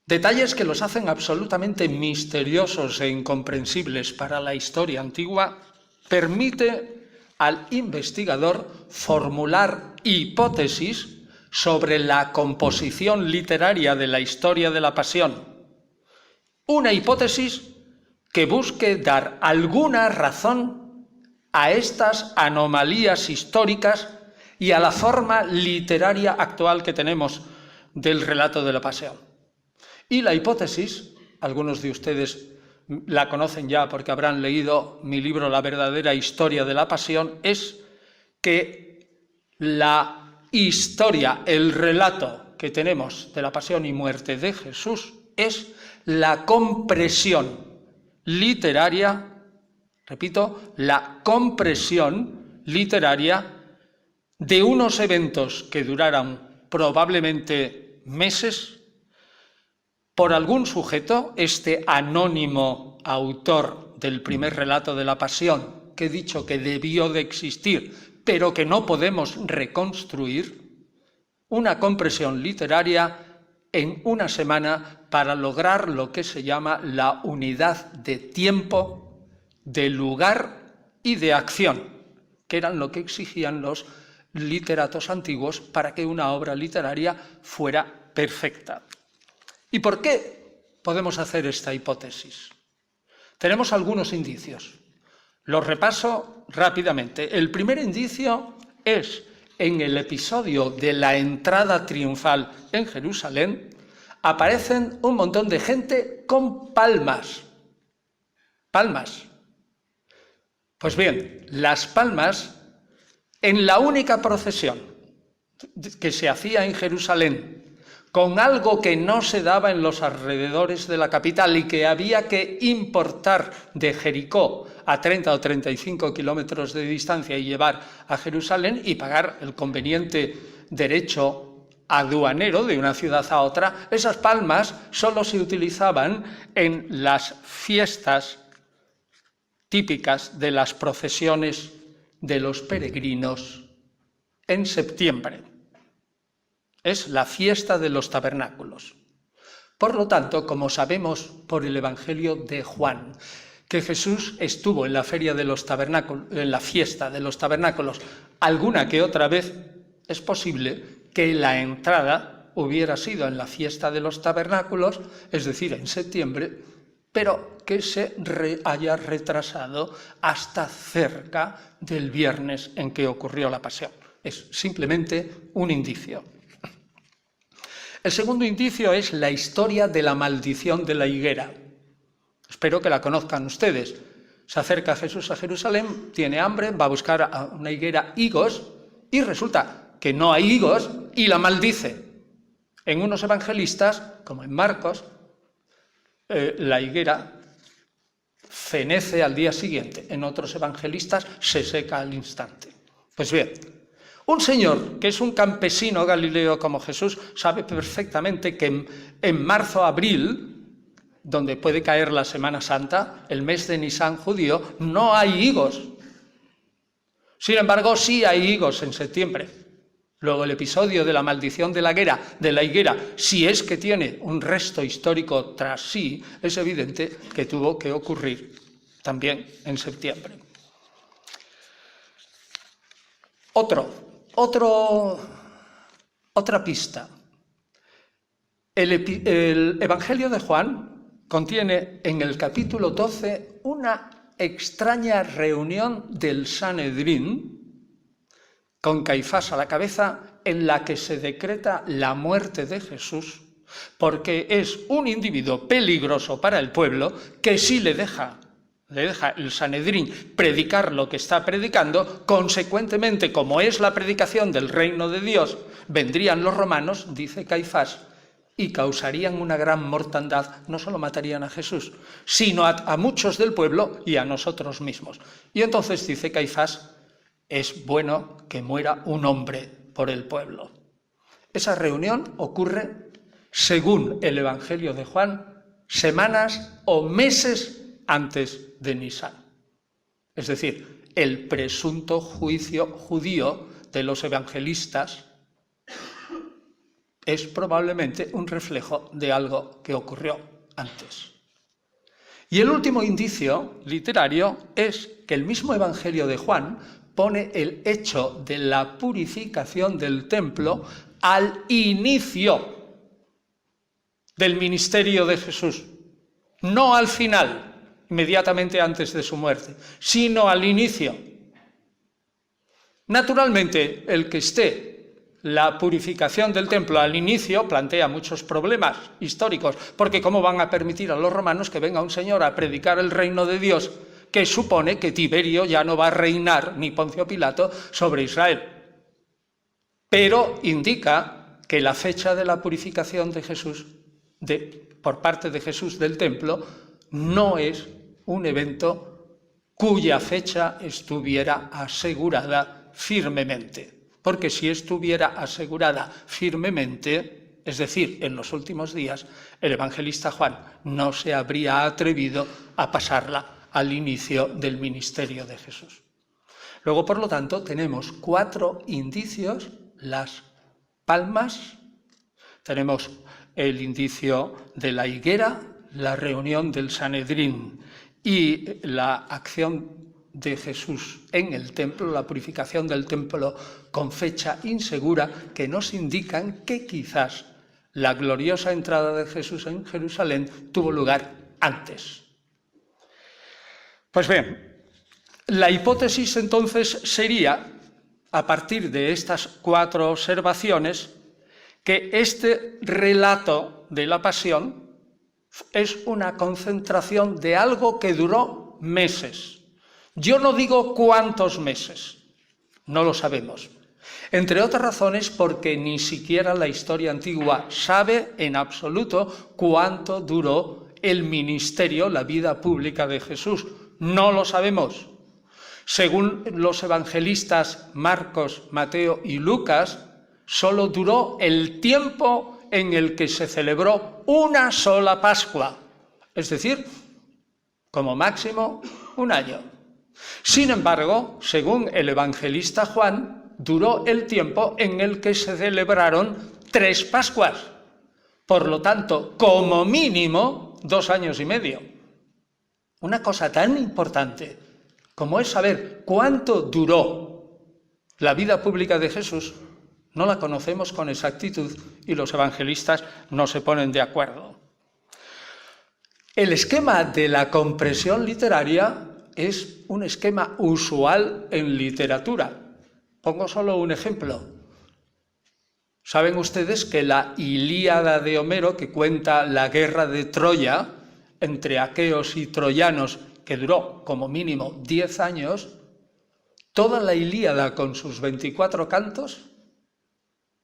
detalles que los hacen absolutamente misteriosos e incomprensibles para la historia antigua, permite al investigador formular hipótesis sobre la composición literaria de la historia de la Pasión. Una hipótesis que busque dar alguna razón a estas anomalías históricas y a la forma literaria actual que tenemos del relato de la Pasión. Y la hipótesis, algunos de ustedes la conocen ya porque habrán leído mi libro La verdadera historia de la Pasión, es que la historia, el relato que tenemos de la Pasión y muerte de Jesús es la compresión literaria, repito, la compresión literaria de unos eventos que duraron probablemente meses por algún sujeto, este anónimo autor del primer relato de la Pasión, que he dicho que debió de existir, pero que no podemos reconstruir, una compresión literaria en una semana para lograr lo que se llama la unidad de tiempo, de lugar y de acción, que eran lo que exigían los literatos antiguos para que una obra literaria fuera perfecta. ¿Y por qué podemos hacer esta hipótesis? Tenemos algunos indicios. Los repaso rápidamente. El primer indicio es en el episodio de la entrada triunfal en Jerusalén, aparecen un montón de gente con palmas. Palmas. Pues bien, las palmas, en la única procesión que se hacía en Jerusalén, con algo que no se daba en los alrededores de la capital y que había que importar de Jericó a 30 o 35 kilómetros de distancia y llevar a Jerusalén y pagar el conveniente derecho aduanero de una ciudad a otra, esas palmas solo se utilizaban en las fiestas típicas de las procesiones de los peregrinos en septiembre. Es la fiesta de los tabernáculos. Por lo tanto, como sabemos por el Evangelio de Juan, que Jesús estuvo en la feria de los tabernáculos, en la fiesta de los tabernáculos, alguna que otra vez, es posible que la entrada hubiera sido en la fiesta de los tabernáculos, es decir, en septiembre, pero que se haya retrasado hasta cerca del viernes en que ocurrió la pasión. Es simplemente un indicio. El segundo indicio es la historia de la maldición de la higuera. Espero que la conozcan ustedes. Se acerca Jesús a Jerusalén, tiene hambre, va a buscar a una higuera higos y resulta que no hay higos y la maldice. En unos evangelistas, como en Marcos, la higuera fenece al día siguiente. En otros evangelistas se seca al instante. Pues bien, un señor que es un campesino galileo como Jesús sabe perfectamente que en marzo-abril, donde puede caer la Semana Santa, el mes de Nisan judío, no hay higos. Sin embargo, sí hay higos en septiembre. Luego el episodio de la maldición de la higuera, si es que tiene un resto histórico tras sí, es evidente que tuvo que ocurrir también en septiembre. Otra pista. El Evangelio de Juan contiene en el capítulo 12 una extraña reunión del Sanedrín, con Caifás a la cabeza, en la que se decreta la muerte de Jesús, porque es un individuo peligroso para el pueblo que si le deja el Sanedrín predicar lo que está predicando, consecuentemente, como es la predicación del reino de Dios, vendrían los romanos, dice Caifás, y causarían una gran mortandad, no solo matarían a Jesús, sino a muchos del pueblo y a nosotros mismos. Y entonces dice Caifás, es bueno que muera un hombre por el pueblo. Esa reunión ocurre, según el Evangelio de Juan, semanas o meses antes de Nisan. Es decir, el presunto juicio judío de los evangelistas es probablemente un reflejo de algo que ocurrió antes. Y el último indicio literario es que el mismo Evangelio de Juan pone el hecho de la purificación del templo al inicio del ministerio de Jesús, no al final, inmediatamente antes de su muerte, sino al inicio. Naturalmente, el que esté la purificación del templo al inicio plantea muchos problemas históricos, porque ¿cómo van a permitir a los romanos que venga un señor a predicar el reino de Dios que supone que Tiberio ya no va a reinar, ni Poncio Pilato, sobre Israel? Pero indica que la fecha de la purificación de Jesús, por parte de Jesús del templo, no es un evento cuya fecha estuviera asegurada firmemente. Porque si estuviera asegurada firmemente, es decir, en los últimos días, el evangelista Juan no se habría atrevido a pasarla al inicio del ministerio de Jesús. Luego, por lo tanto, tenemos 4 indicios: las palmas, tenemos el indicio de la higuera, la reunión del Sanedrín y la acción de Jesús en el templo, la purificación del templo con fecha insegura, que nos indican que quizás la gloriosa entrada de Jesús en Jerusalén tuvo lugar antes. Pues bien, la hipótesis entonces sería, a partir de estas 4 observaciones, que este relato de la pasión es una concentración de algo que duró meses. Yo no digo cuántos meses, no lo sabemos. Entre otras razones porque ni siquiera la historia antigua sabe en absoluto cuánto duró el ministerio, la vida pública de Jesús. No lo sabemos. Según los evangelistas Marcos, Mateo y Lucas, solo duró el tiempo en el que se celebró una sola Pascua, es decir, como máximo 1 año. Sin embargo, según el evangelista Juan, duró el tiempo en el que se celebraron 3 Pascuas. Por lo tanto, como mínimo, 2 años y medio. Una cosa tan importante como es saber cuánto duró la vida pública de Jesús, no la conocemos con exactitud y los evangelistas no se ponen de acuerdo. El esquema de la compresión literaria es un esquema usual en literatura. Pongo solo un ejemplo. Saben ustedes que la Ilíada de Homero, que cuenta la guerra de Troya entre aqueos y troyanos, que duró como mínimo 10 años, toda la Ilíada con sus 24 cantos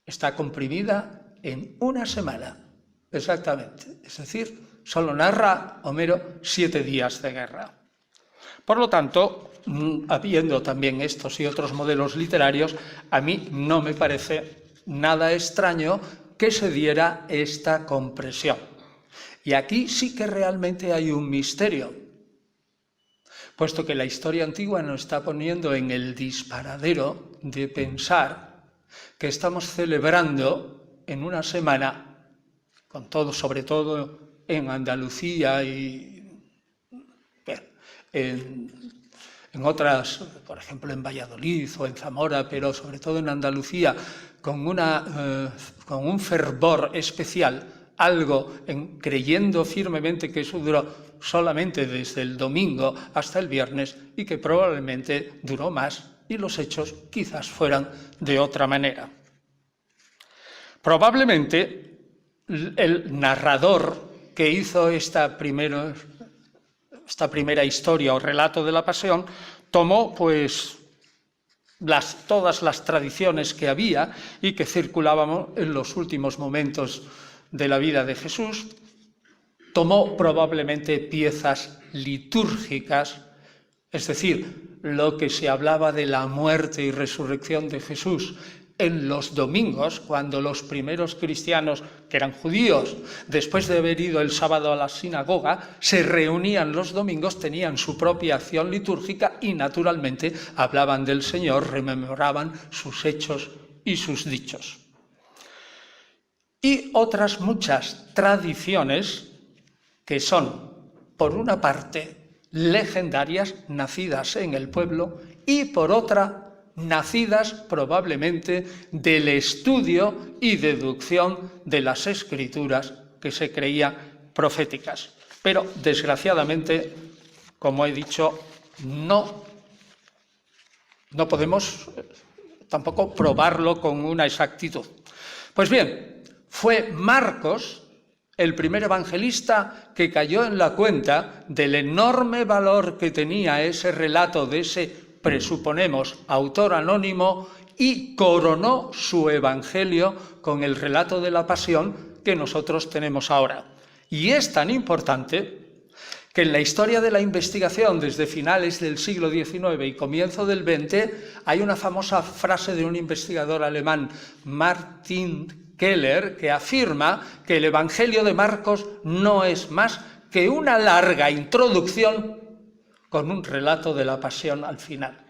está comprimida en 1 semana, exactamente. Es decir, solo narra Homero 7 días de guerra. Por lo tanto, habiendo también estos y otros modelos literarios, a mí no me parece nada extraño que se diera esta compresión. Y aquí sí que realmente hay un misterio, puesto que la historia antigua nos está poniendo en el disparadero de pensar que estamos celebrando en 1 semana, con todo, sobre todo en Andalucía y en otras, por ejemplo en Valladolid o en Zamora, pero sobre todo en Andalucía, con un fervor especial, creyendo firmemente que eso duró solamente desde el domingo hasta el viernes y que probablemente duró más y los hechos quizás fueran de otra manera. Probablemente el narrador que hizo esta primera historia o relato de la pasión tomó pues todas las tradiciones que había y que circulaban en los últimos momentos de la vida de Jesús, tomó probablemente piezas litúrgicas, es decir, lo que se hablaba de la muerte y resurrección de Jesús en los domingos, cuando los primeros cristianos, que eran judíos, después de haber ido el sábado a la sinagoga, se reunían los domingos, tenían su propia acción litúrgica y naturalmente hablaban del Señor, rememoraban sus hechos y sus dichos. Y otras muchas tradiciones que son, por una parte, legendarias nacidas en el pueblo y por otra nacidas probablemente del estudio y deducción de las escrituras que se creían proféticas. Pero desgraciadamente, como he dicho, no podemos tampoco probarlo con una exactitud. Pues bien, fue Marcos el primer evangelista que cayó en la cuenta del enorme valor que tenía ese relato de ese, presuponemos, autor anónimo, y coronó su evangelio con el relato de la pasión que nosotros tenemos ahora. Y es tan importante que en la historia de la investigación desde finales del siglo XIX y comienzo del XX hay una famosa frase de un investigador alemán, Martin Keller, que afirma que el Evangelio de Marcos no es más que una larga introducción con un relato de la pasión al final.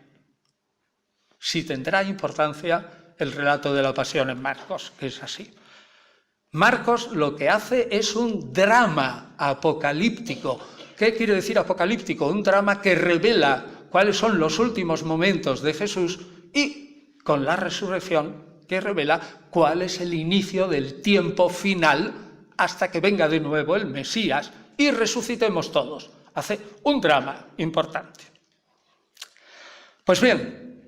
Sí tendrá importancia el relato de la pasión en Marcos, que es así. Marcos lo que hace es un drama apocalíptico. ¿Qué quiere decir apocalíptico? Un drama que revela cuáles son los últimos momentos de Jesús y con la resurrección que revela cuál es el inicio del tiempo final hasta que venga de nuevo el Mesías y resucitemos todos. Hace un drama importante. Pues bien,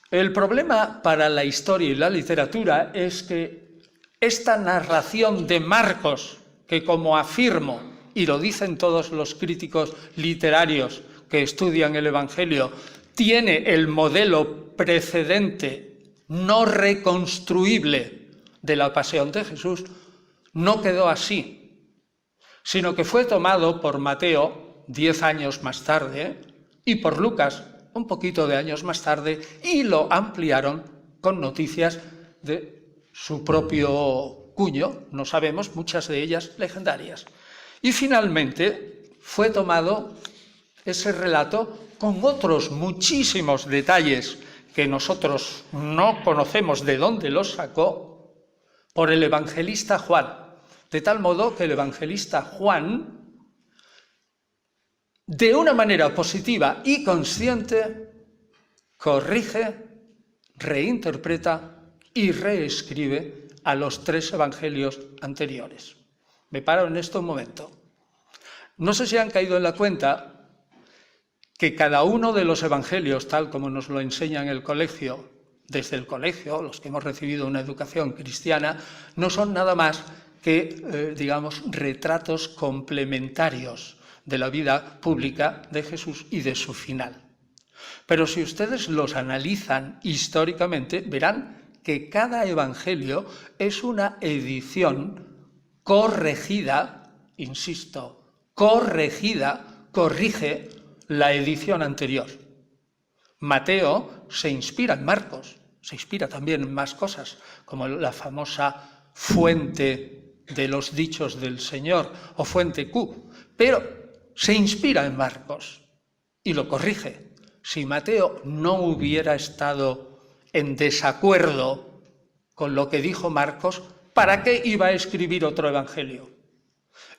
el problema para la historia y la literatura es que esta narración de Marcos, que como afirmo, y lo dicen todos los críticos literarios que estudian el Evangelio, tiene el modelo precedente no reconstruible de la pasión de Jesús, no quedó así, sino que fue tomado por Mateo 10 años más tarde y por Lucas un poquito de años más tarde y lo ampliaron con noticias de su propio cuño, no sabemos, muchas de ellas legendarias. Y finalmente fue tomado ese relato con otros muchísimos detalles que nosotros no conocemos de dónde los sacó, por el evangelista Juan, de tal modo que el evangelista Juan, de una manera positiva y consciente, corrige, reinterpreta y reescribe a los 3 evangelios anteriores. Me paro en esto un momento. No sé si han caído en la cuenta que cada uno de los evangelios, tal como nos lo enseña en el colegio, desde el colegio, los que hemos recibido una educación cristiana, no son nada más que, digamos, retratos complementarios de la vida pública de Jesús y de su final. Pero si ustedes los analizan históricamente, verán que cada evangelio es una edición corregida, insisto, corregida, corrige la edición anterior. Mateo se inspira en Marcos, se inspira también en más cosas, como la famosa fuente de los dichos del Señor o fuente Q, pero se inspira en Marcos y lo corrige. Si Mateo no hubiera estado en desacuerdo con lo que dijo Marcos, ¿para qué iba a escribir otro evangelio?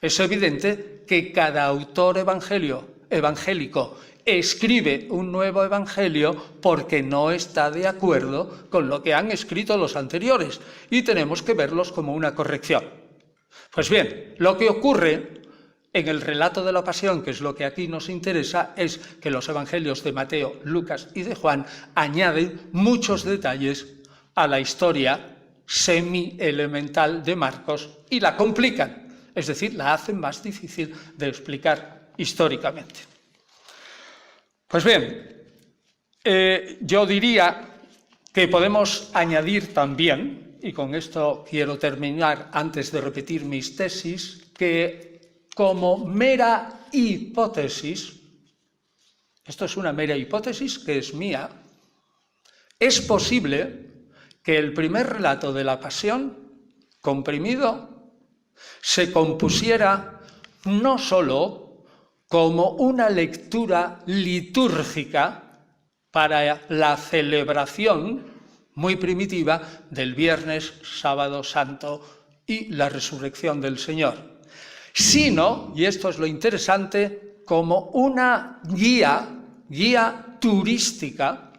Es evidente que cada autor evangélico escribe un nuevo evangelio porque no está de acuerdo con lo que han escrito los anteriores y tenemos que verlos como una corrección. Pues bien, lo que ocurre en el relato de la pasión, que es lo que aquí nos interesa, es que los evangelios de Mateo, Lucas y de Juan añaden muchos detalles a la historia semi-elemental de Marcos y la complican, es decir, la hacen más difícil de explicar históricamente. Pues bien, yo diría que podemos añadir también, y con esto quiero terminar antes de repetir mis tesis, que como mera hipótesis, esto es una mera hipótesis que es mía, es posible que el primer relato de la pasión, comprimido, se compusiera no solo como una lectura litúrgica para la celebración muy primitiva del Viernes, Sábado Santo y la resurrección del Señor, sino, y esto es lo interesante, como una guía turística,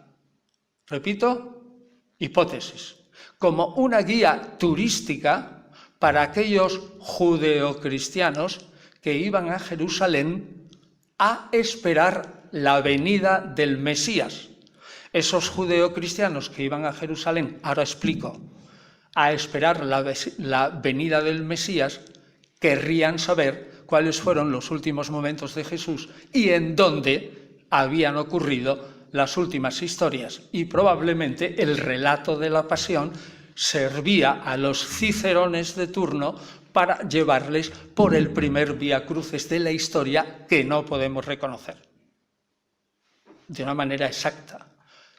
repito, hipótesis, como una guía turística para aquellos judeocristianos que iban a Jerusalén a esperar la venida del Mesías. Esos judeocristianos que iban a Jerusalén, ahora explico, a esperar la venida del Mesías, querrían saber cuáles fueron los últimos momentos de Jesús y en dónde habían ocurrido las últimas historias. Y probablemente el relato de la pasión servía a los cicerones de turno para llevarles por el primer vía crucis de la historia que no podemos reconocer de una manera exacta.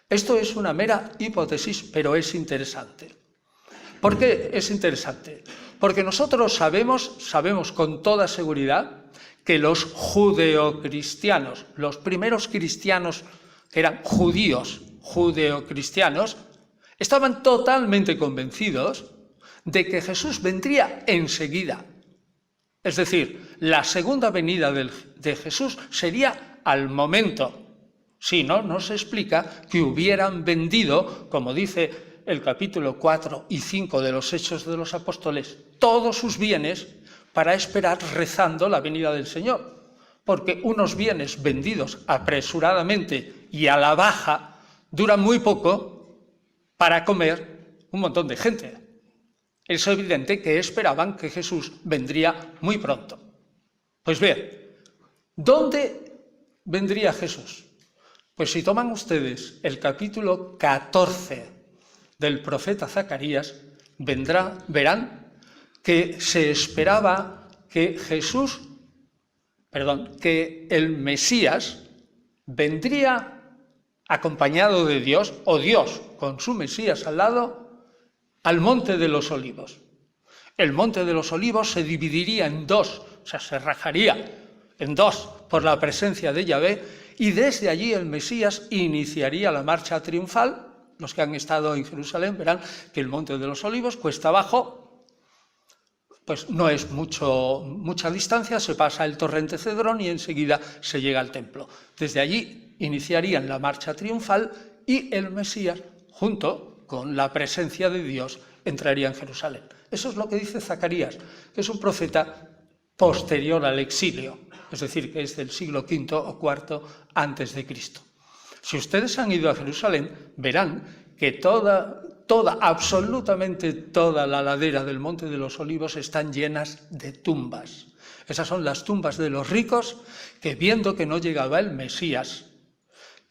Esto es una mera hipótesis, pero es interesante. ¿Por qué es interesante? Porque nosotros sabemos con toda seguridad que los judeocristianos, los primeros cristianos que eran judíos, judeocristianos, estaban totalmente convencidos de que Jesús vendría enseguida. Es decir, la segunda venida de Jesús sería al momento. Si no, no se explica que hubieran vendido, como dice el capítulo 4 y 5 de los Hechos de los Apóstoles, todos sus bienes para esperar rezando la venida del Señor. Porque unos bienes vendidos apresuradamente y a la baja duran muy poco para comer un montón de gente. Es evidente que esperaban que Jesús vendría muy pronto. Pues bien, ¿dónde vendría Jesús? Pues si toman ustedes el capítulo 14 del profeta Zacarías, verán que se esperaba que que el Mesías vendría acompañado de Dios, o Dios con su Mesías al lado, al Monte de los Olivos. El Monte de los Olivos se dividiría en dos, o sea, se rajaría en dos por la presencia de Yahvé, y desde allí el Mesías iniciaría la marcha triunfal. Los que han estado en Jerusalén verán que el Monte de los Olivos, cuesta abajo, pues no es mucha distancia, se pasa el torrente Cedrón y enseguida se llega al templo. Desde allí iniciarían la marcha triunfal y el Mesías, junto con la presencia de Dios, entraría en Jerusalén. Eso es lo que dice Zacarías, que es un profeta posterior al exilio, es decir, que es del siglo V o IV antes de Cristo. Si ustedes han ido a Jerusalén, verán que absolutamente toda la ladera del Monte de los Olivos están llenas de tumbas. Esas son las tumbas de los ricos que, viendo que no llegaba el Mesías,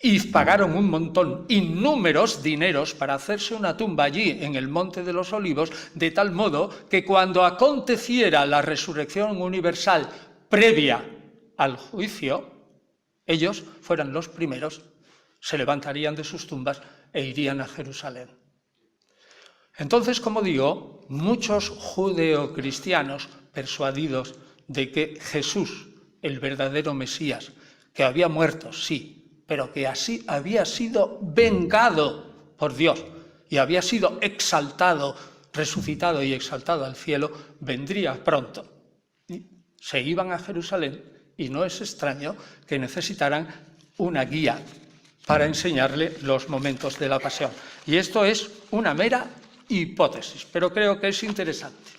y pagaron un montón, innúmeros dineros para hacerse una tumba allí en el Monte de los Olivos, de tal modo que cuando aconteciera la resurrección universal previa al juicio, ellos fueran los primeros, se levantarían de sus tumbas e irían a Jerusalén. Entonces, como digo, muchos judeocristianos persuadidos de que Jesús, el verdadero Mesías, que había muerto, sí, pero que así había sido vengado por Dios y había sido exaltado, resucitado y exaltado al cielo, vendría pronto. Y se iban a Jerusalén y no es extraño que necesitaran una guía para enseñarle los momentos de la pasión. Y esto es una mera hipótesis, pero creo que es interesante.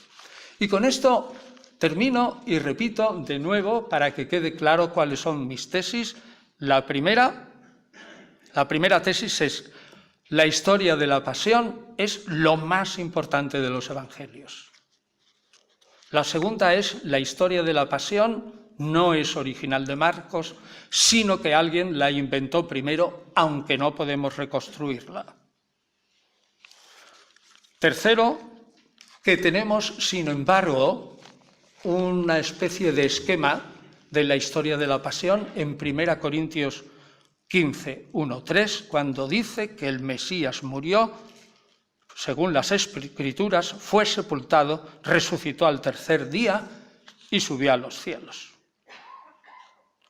Y con esto termino y repito de nuevo para que quede claro cuáles son mis tesis. La primera tesis es: la historia de la pasión es lo más importante de los evangelios. La segunda es: la historia de la pasión no es original de Marcos, sino que alguien la inventó primero, aunque no podemos reconstruirla. Tercero, que tenemos, sin embargo, una especie de esquema de la historia de la pasión en 1 Corintios 15, 1-3, cuando dice que el Mesías murió, según las Escrituras, fue sepultado, resucitó al tercer día y subió a los cielos.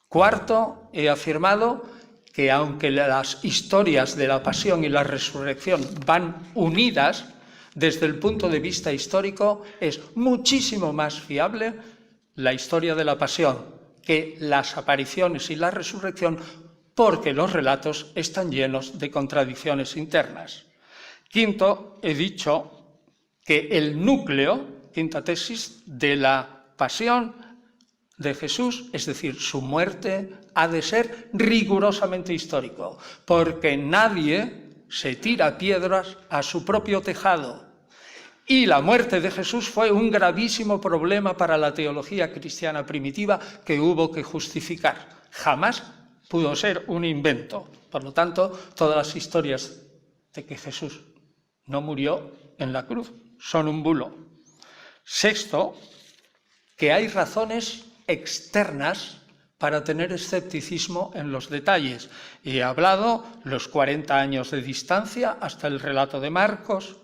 Cuarto, he afirmado que aunque las historias de la pasión y la resurrección van unidas, desde el punto de vista histórico es muchísimo más fiable la historia de la pasión que las apariciones y la resurrección, porque los relatos están llenos de contradicciones internas. Quinto, he dicho que el núcleo, quinta tesis, de la pasión de Jesús, es decir, su muerte, ha de ser rigurosamente histórico, porque nadie se tira piedras a su propio tejado. Y la muerte de Jesús fue un gravísimo problema para la teología cristiana primitiva que hubo que justificar. Jamás pudo ser un invento. Por lo tanto, todas las historias de que Jesús no murió en la cruz son un bulo. Sexto, que hay razones externas para tener escepticismo en los detalles. He hablado los 40 años de distancia hasta el relato de Marcos,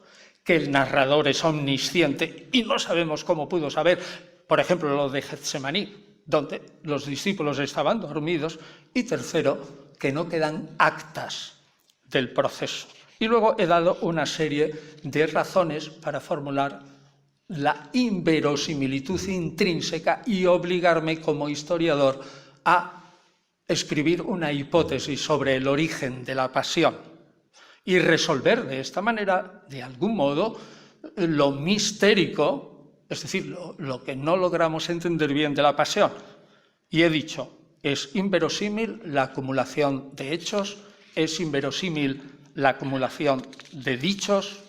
que el narrador es omnisciente y no sabemos cómo pudo saber, por ejemplo, lo de Getsemaní, donde los discípulos estaban dormidos, y tercero, que no quedan actas del proceso. Y luego he dado una serie de razones para formular la inverosimilitud intrínseca y obligarme como historiador a escribir una hipótesis sobre el origen de la pasión y resolver de esta manera, de algún modo, lo mistérico, es decir, lo que no logramos entender bien de la pasión. Y he dicho, es inverosímil la acumulación de hechos, es inverosímil la acumulación de dichos.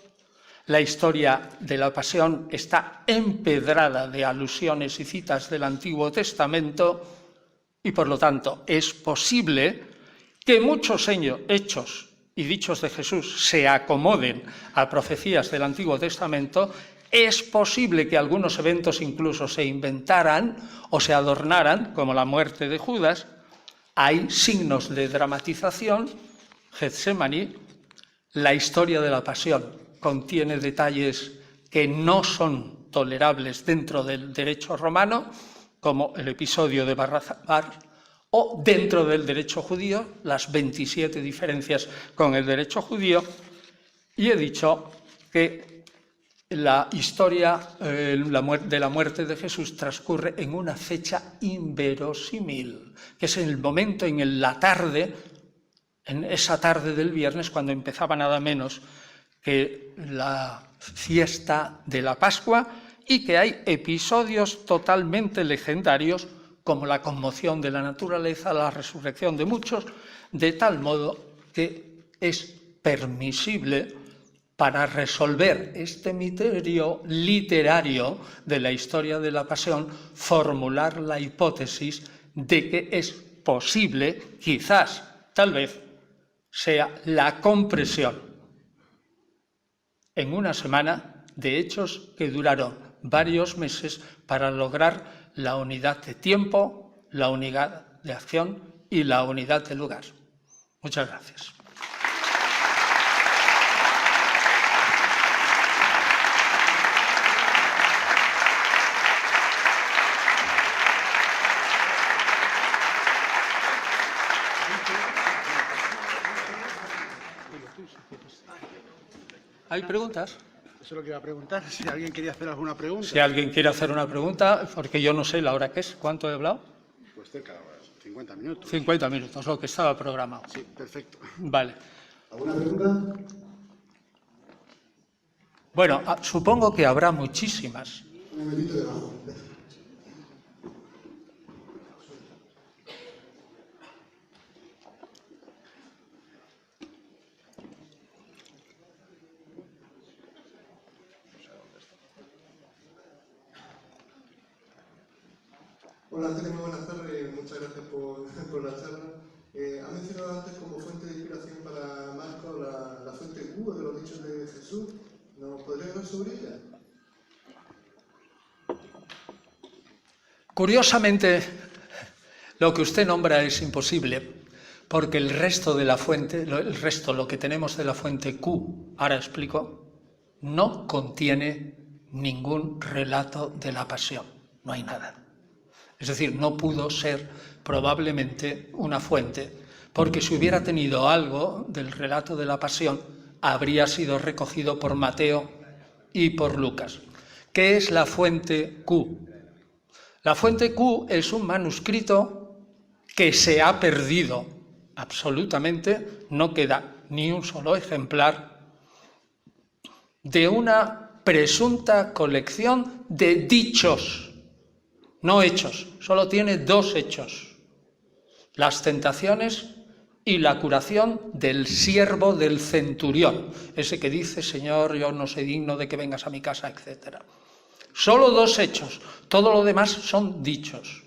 La historia de la pasión está empedrada de alusiones y citas del Antiguo Testamento y, por lo tanto, es posible que muchos hechos y dichos de Jesús se acomoden a profecías del Antiguo Testamento. Es posible que algunos eventos incluso se inventaran o se adornaran, como la muerte de Judas. Hay signos de dramatización. Getsemaní, la historia de la pasión, contiene detalles que no son tolerables dentro del derecho romano, como el episodio de Barrabás, o dentro del derecho judío, las 27 diferencias con el derecho judío. Y he dicho que la historia de la muerte de Jesús transcurre en una fecha inverosímil, que es el momento en la tarde, en esa tarde del viernes, cuando empezaba nada menos que la fiesta de la Pascua, y que hay episodios totalmente legendarios como la conmoción de la naturaleza, la resurrección de muchos, de tal modo que es permisible para resolver este misterio literario de la historia de la pasión, formular la hipótesis de que es posible, quizás, tal vez, sea la compresión en una semana de hechos que duraron varios meses para lograr la unidad de tiempo, la unidad de acción y la unidad de lugar. Muchas gracias. ¿Hay preguntas? Eso es lo que iba a preguntar, si alguien quería hacer alguna pregunta. Si alguien quiere hacer una pregunta, porque yo no sé la hora que es. ¿Cuánto he hablado? Pues cerca, 50 minutos. 50 minutos, lo que estaba programado. Sí, perfecto. Vale. ¿Alguna pregunta? Bueno, supongo que habrá muchísimas. Un momentito debajo. Hola Antonio, muy buenas tardes, muchas gracias por la charla. Ha mencionado antes como fuente de inspiración para Marcos la fuente Q de los dichos de Jesús. ¿Nos podría hablar sobre ella? Curiosamente, lo que usted nombra es imposible, porque el resto de la fuente, lo que tenemos de la fuente Q, ahora explico, no contiene ningún relato de la pasión, no hay nada. Es decir, no pudo ser probablemente una fuente, porque si hubiera tenido algo del relato de la pasión, habría sido recogido por Mateo y por Lucas. ¿Qué es la fuente Q? La fuente Q es un manuscrito que se ha perdido absolutamente, no queda ni un solo ejemplar, de una presunta colección de dichos, no hechos, solo tiene 2 hechos: las tentaciones y la curación del siervo del centurión, ese que dice: Señor, yo no soy digno de que vengas a mi casa, etc. Solo 2 hechos, todo lo demás son dichos.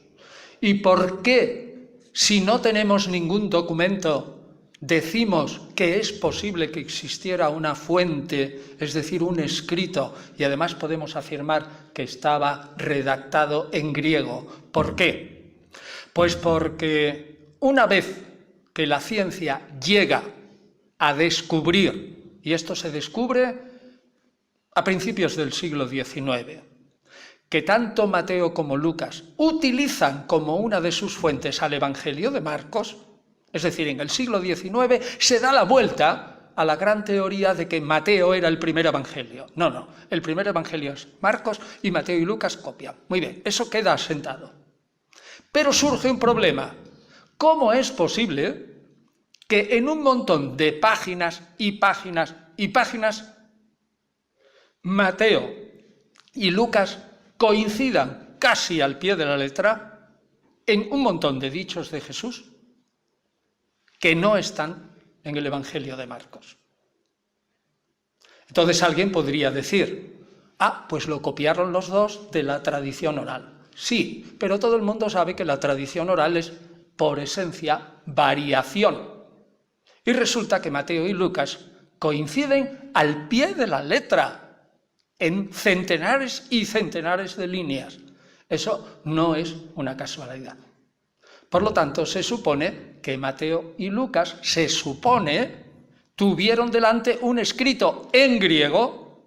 ¿Y por qué, si no tenemos ningún documento, decimos que es posible que existiera una fuente, es decir, un escrito, y además podemos afirmar que estaba redactado en griego? ¿Por qué? Pues porque una vez que la ciencia llega a descubrir, y esto se descubre a principios del siglo XIX, que tanto Mateo como Lucas utilizan como una de sus fuentes al Evangelio de Marcos, es decir, en el siglo XIX se da la vuelta a la gran teoría de que Mateo era el primer evangelio. No, el primer evangelio es Marcos y Mateo y Lucas copian. Muy bien, eso queda asentado. Pero surge un problema. ¿Cómo es posible que en un montón de páginas y páginas y páginas Mateo y Lucas coincidan casi al pie de la letra en un montón de dichos de Jesús que no están en el Evangelio de Marcos? Entonces alguien podría decir: pues lo copiaron los dos de la tradición oral. Sí, pero todo el mundo sabe que la tradición oral es, por esencia, variación. Y resulta que Mateo y Lucas coinciden al pie de la letra en centenares y centenares de líneas. Eso no es una casualidad. Por lo tanto, se supone que Mateo y Lucas, tuvieron delante un escrito en griego.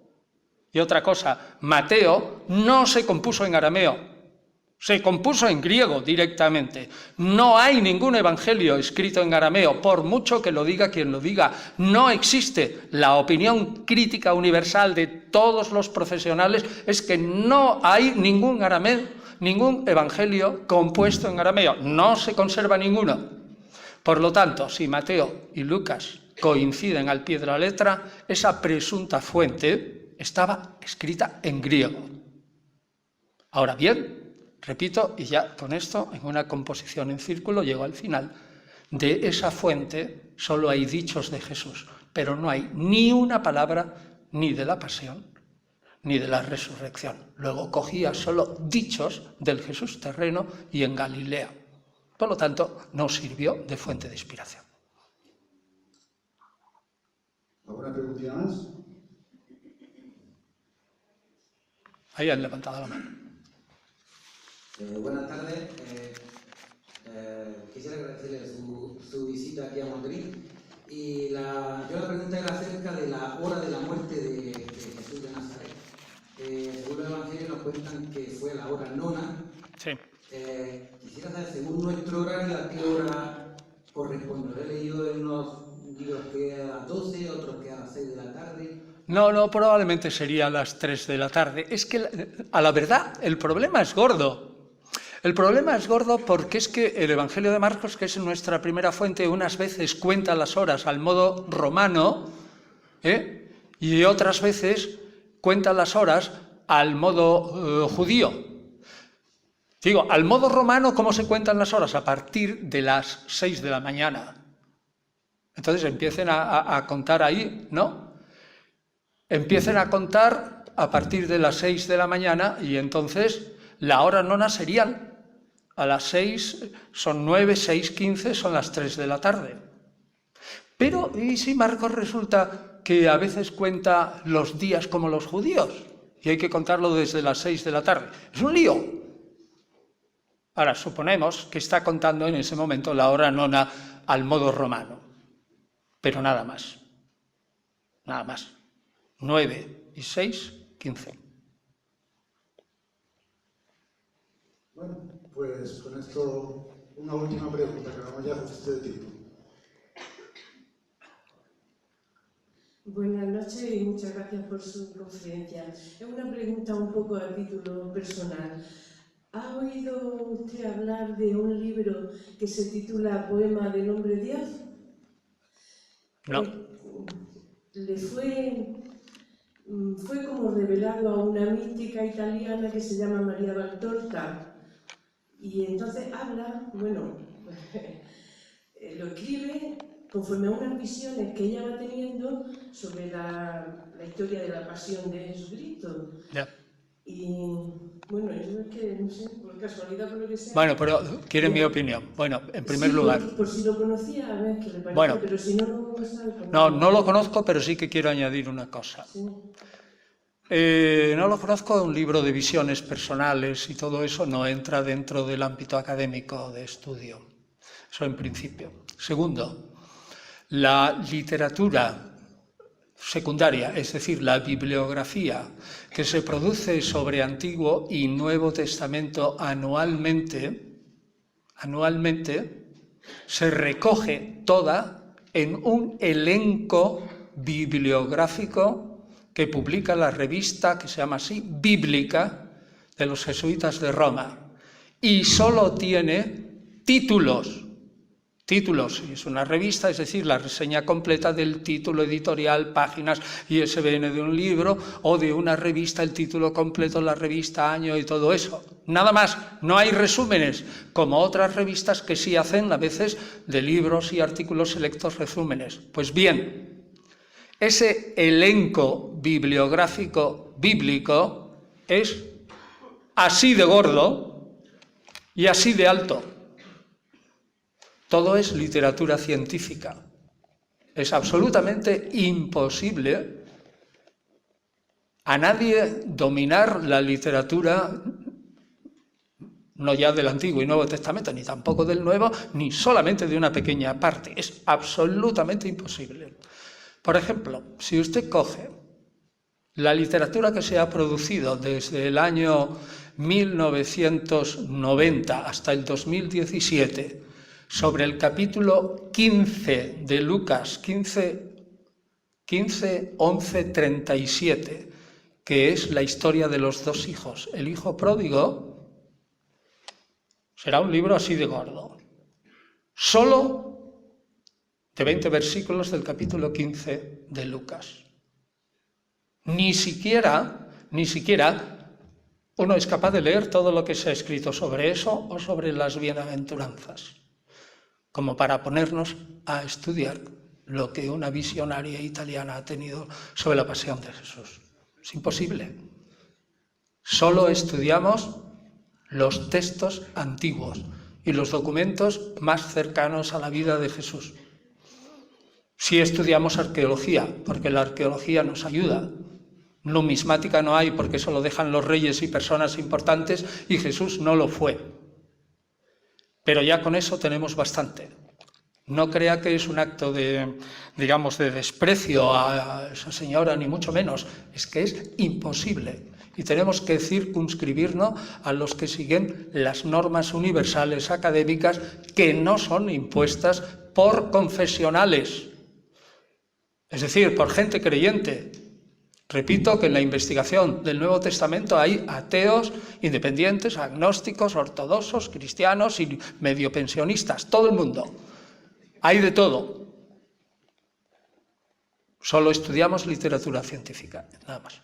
Y otra cosa, Mateo no se compuso en arameo, se compuso en griego directamente. No hay ningún evangelio escrito en arameo, por mucho que lo diga quien lo diga. No existe. La opinión crítica universal de todos los profesionales es que no hay ningún evangelio compuesto en arameo. No se conserva ninguno. Por lo tanto, si Mateo y Lucas coinciden al pie de la letra, esa presunta fuente estaba escrita en griego. Ahora bien, repito, y ya con esto, en una composición en círculo, llego al final. De esa fuente solo hay dichos de Jesús, pero no hay ni una palabra ni de la pasión ni de la resurrección. Luego cogía solo dichos del Jesús terreno y en Galilea. Por lo tanto, no sirvió de fuente de inspiración. ¿Alguna preguntilla más? Ahí han levantado la mano. Buenas tardes. Quisiera agradecerle su visita aquí a Madrid. Y yo la pregunta era acerca de la hora de la muerte de Jesús de Nazaret. Según los evangelios nos cuentan que fue a la hora 9. Sí. Quisiera saber, según nuestro horario, a qué hora corresponde. He leído en unos libros que a las 12, otros que a las 6 de la tarde. No, probablemente sería a las 3 de la tarde. Es que, a la verdad, el problema es gordo. El problema es gordo porque es que el Evangelio de Marcos, que es nuestra primera fuente, unas veces cuenta las horas al modo romano, y otras veces cuenta las horas al modo judío. Digo, al modo romano, ¿cómo se cuentan las horas? A partir de las 6 de la mañana. Entonces empiecen a contar ahí, ¿no? Empiecen a contar a partir de las 6 de la mañana y entonces la hora nona serían a las 6, son 9, 6, 15, son las 3 de la tarde. Pero, ¿y si Marcos resulta que a veces cuenta los días como los judíos? Y hay que contarlo desde las 6 de la tarde. Es un lío. Ahora, suponemos que está contando en ese momento la hora nona al modo romano. Pero nada más. Nada más. 9 y 6, 15. Bueno, pues con esto una última pregunta, que vamos ya justo de tiempo. Buenas noches y muchas gracias por su conferencia. Es una pregunta un poco a título personal. ¿Ha oído usted hablar de un libro que se titula Poema del Hombre Dios? No. Le fue como revelado a una mística italiana que se llama María Valtorta. Y entonces habla, bueno, lo escribe conforme a unas visiones que ella va teniendo sobre la historia de la pasión de Jesucristo. Ya. Y bueno, yo es que, no sé, por casualidad, por lo que sea... Bueno, pero quiere mi opinión. Bueno, en primer sí, lugar... Por si lo conocía, a ver qué le parece, Bueno, pero si no lo sabe... no lo conozco, pero sí que quiero añadir una cosa. Sí. No lo conozco, un libro de visiones personales y todo eso no entra dentro del ámbito académico de estudio. Eso en principio. Segundo, la literatura secundaria, es decir, la bibliografía que se produce sobre Antiguo y Nuevo Testamento anualmente, se recoge toda en un elenco bibliográfico que publica la revista, que se llama así, Bíblica, de los jesuitas de Roma, y solo tiene títulos, y es una revista, es decir, la reseña completa del título editorial, páginas, ISBN de un libro, o de una revista, el título completo, la revista, año y todo eso. Nada más, no hay resúmenes, como otras revistas que sí hacen a veces de libros y artículos selectos resúmenes. Pues bien, ese elenco bibliográfico bíblico es así de gordo y así de alto. Todo es literatura científica. Es absolutamente imposible a nadie dominar la literatura, no ya del Antiguo y Nuevo Testamento, ni tampoco del Nuevo, ni solamente de una pequeña parte. Es absolutamente imposible. Por ejemplo, si usted coge la literatura que se ha producido desde el año 1990 hasta el 2017 sobre el capítulo 15 de Lucas, 15, 11, 37, que es la historia de los dos hijos. El hijo pródigo será un libro así de gordo. Solo de 20 versículos del capítulo 15 de Lucas. Ni siquiera uno es capaz de leer todo lo que se ha escrito sobre eso o sobre las bienaventuranzas, como para ponernos a estudiar lo que una visionaria italiana ha tenido sobre la pasión de Jesús. Es imposible. Solo estudiamos los textos antiguos y los documentos más cercanos a la vida de Jesús. Sí estudiamos arqueología, porque la arqueología nos ayuda. Numismática no hay, porque eso lo dejan los reyes y personas importantes, y Jesús no lo fue. Pero ya con eso tenemos bastante. No crea que es un acto de desprecio a esa señora, ni mucho menos. Es que es imposible. Y tenemos que circunscribirnos a los que siguen las normas universales académicas que no son impuestas por confesionales. Es decir, por gente creyente. Repito que en la investigación del Nuevo Testamento hay ateos, independientes, agnósticos, ortodoxos, cristianos y medio pensionistas, todo el mundo. Hay de todo. Solo estudiamos literatura científica, nada más.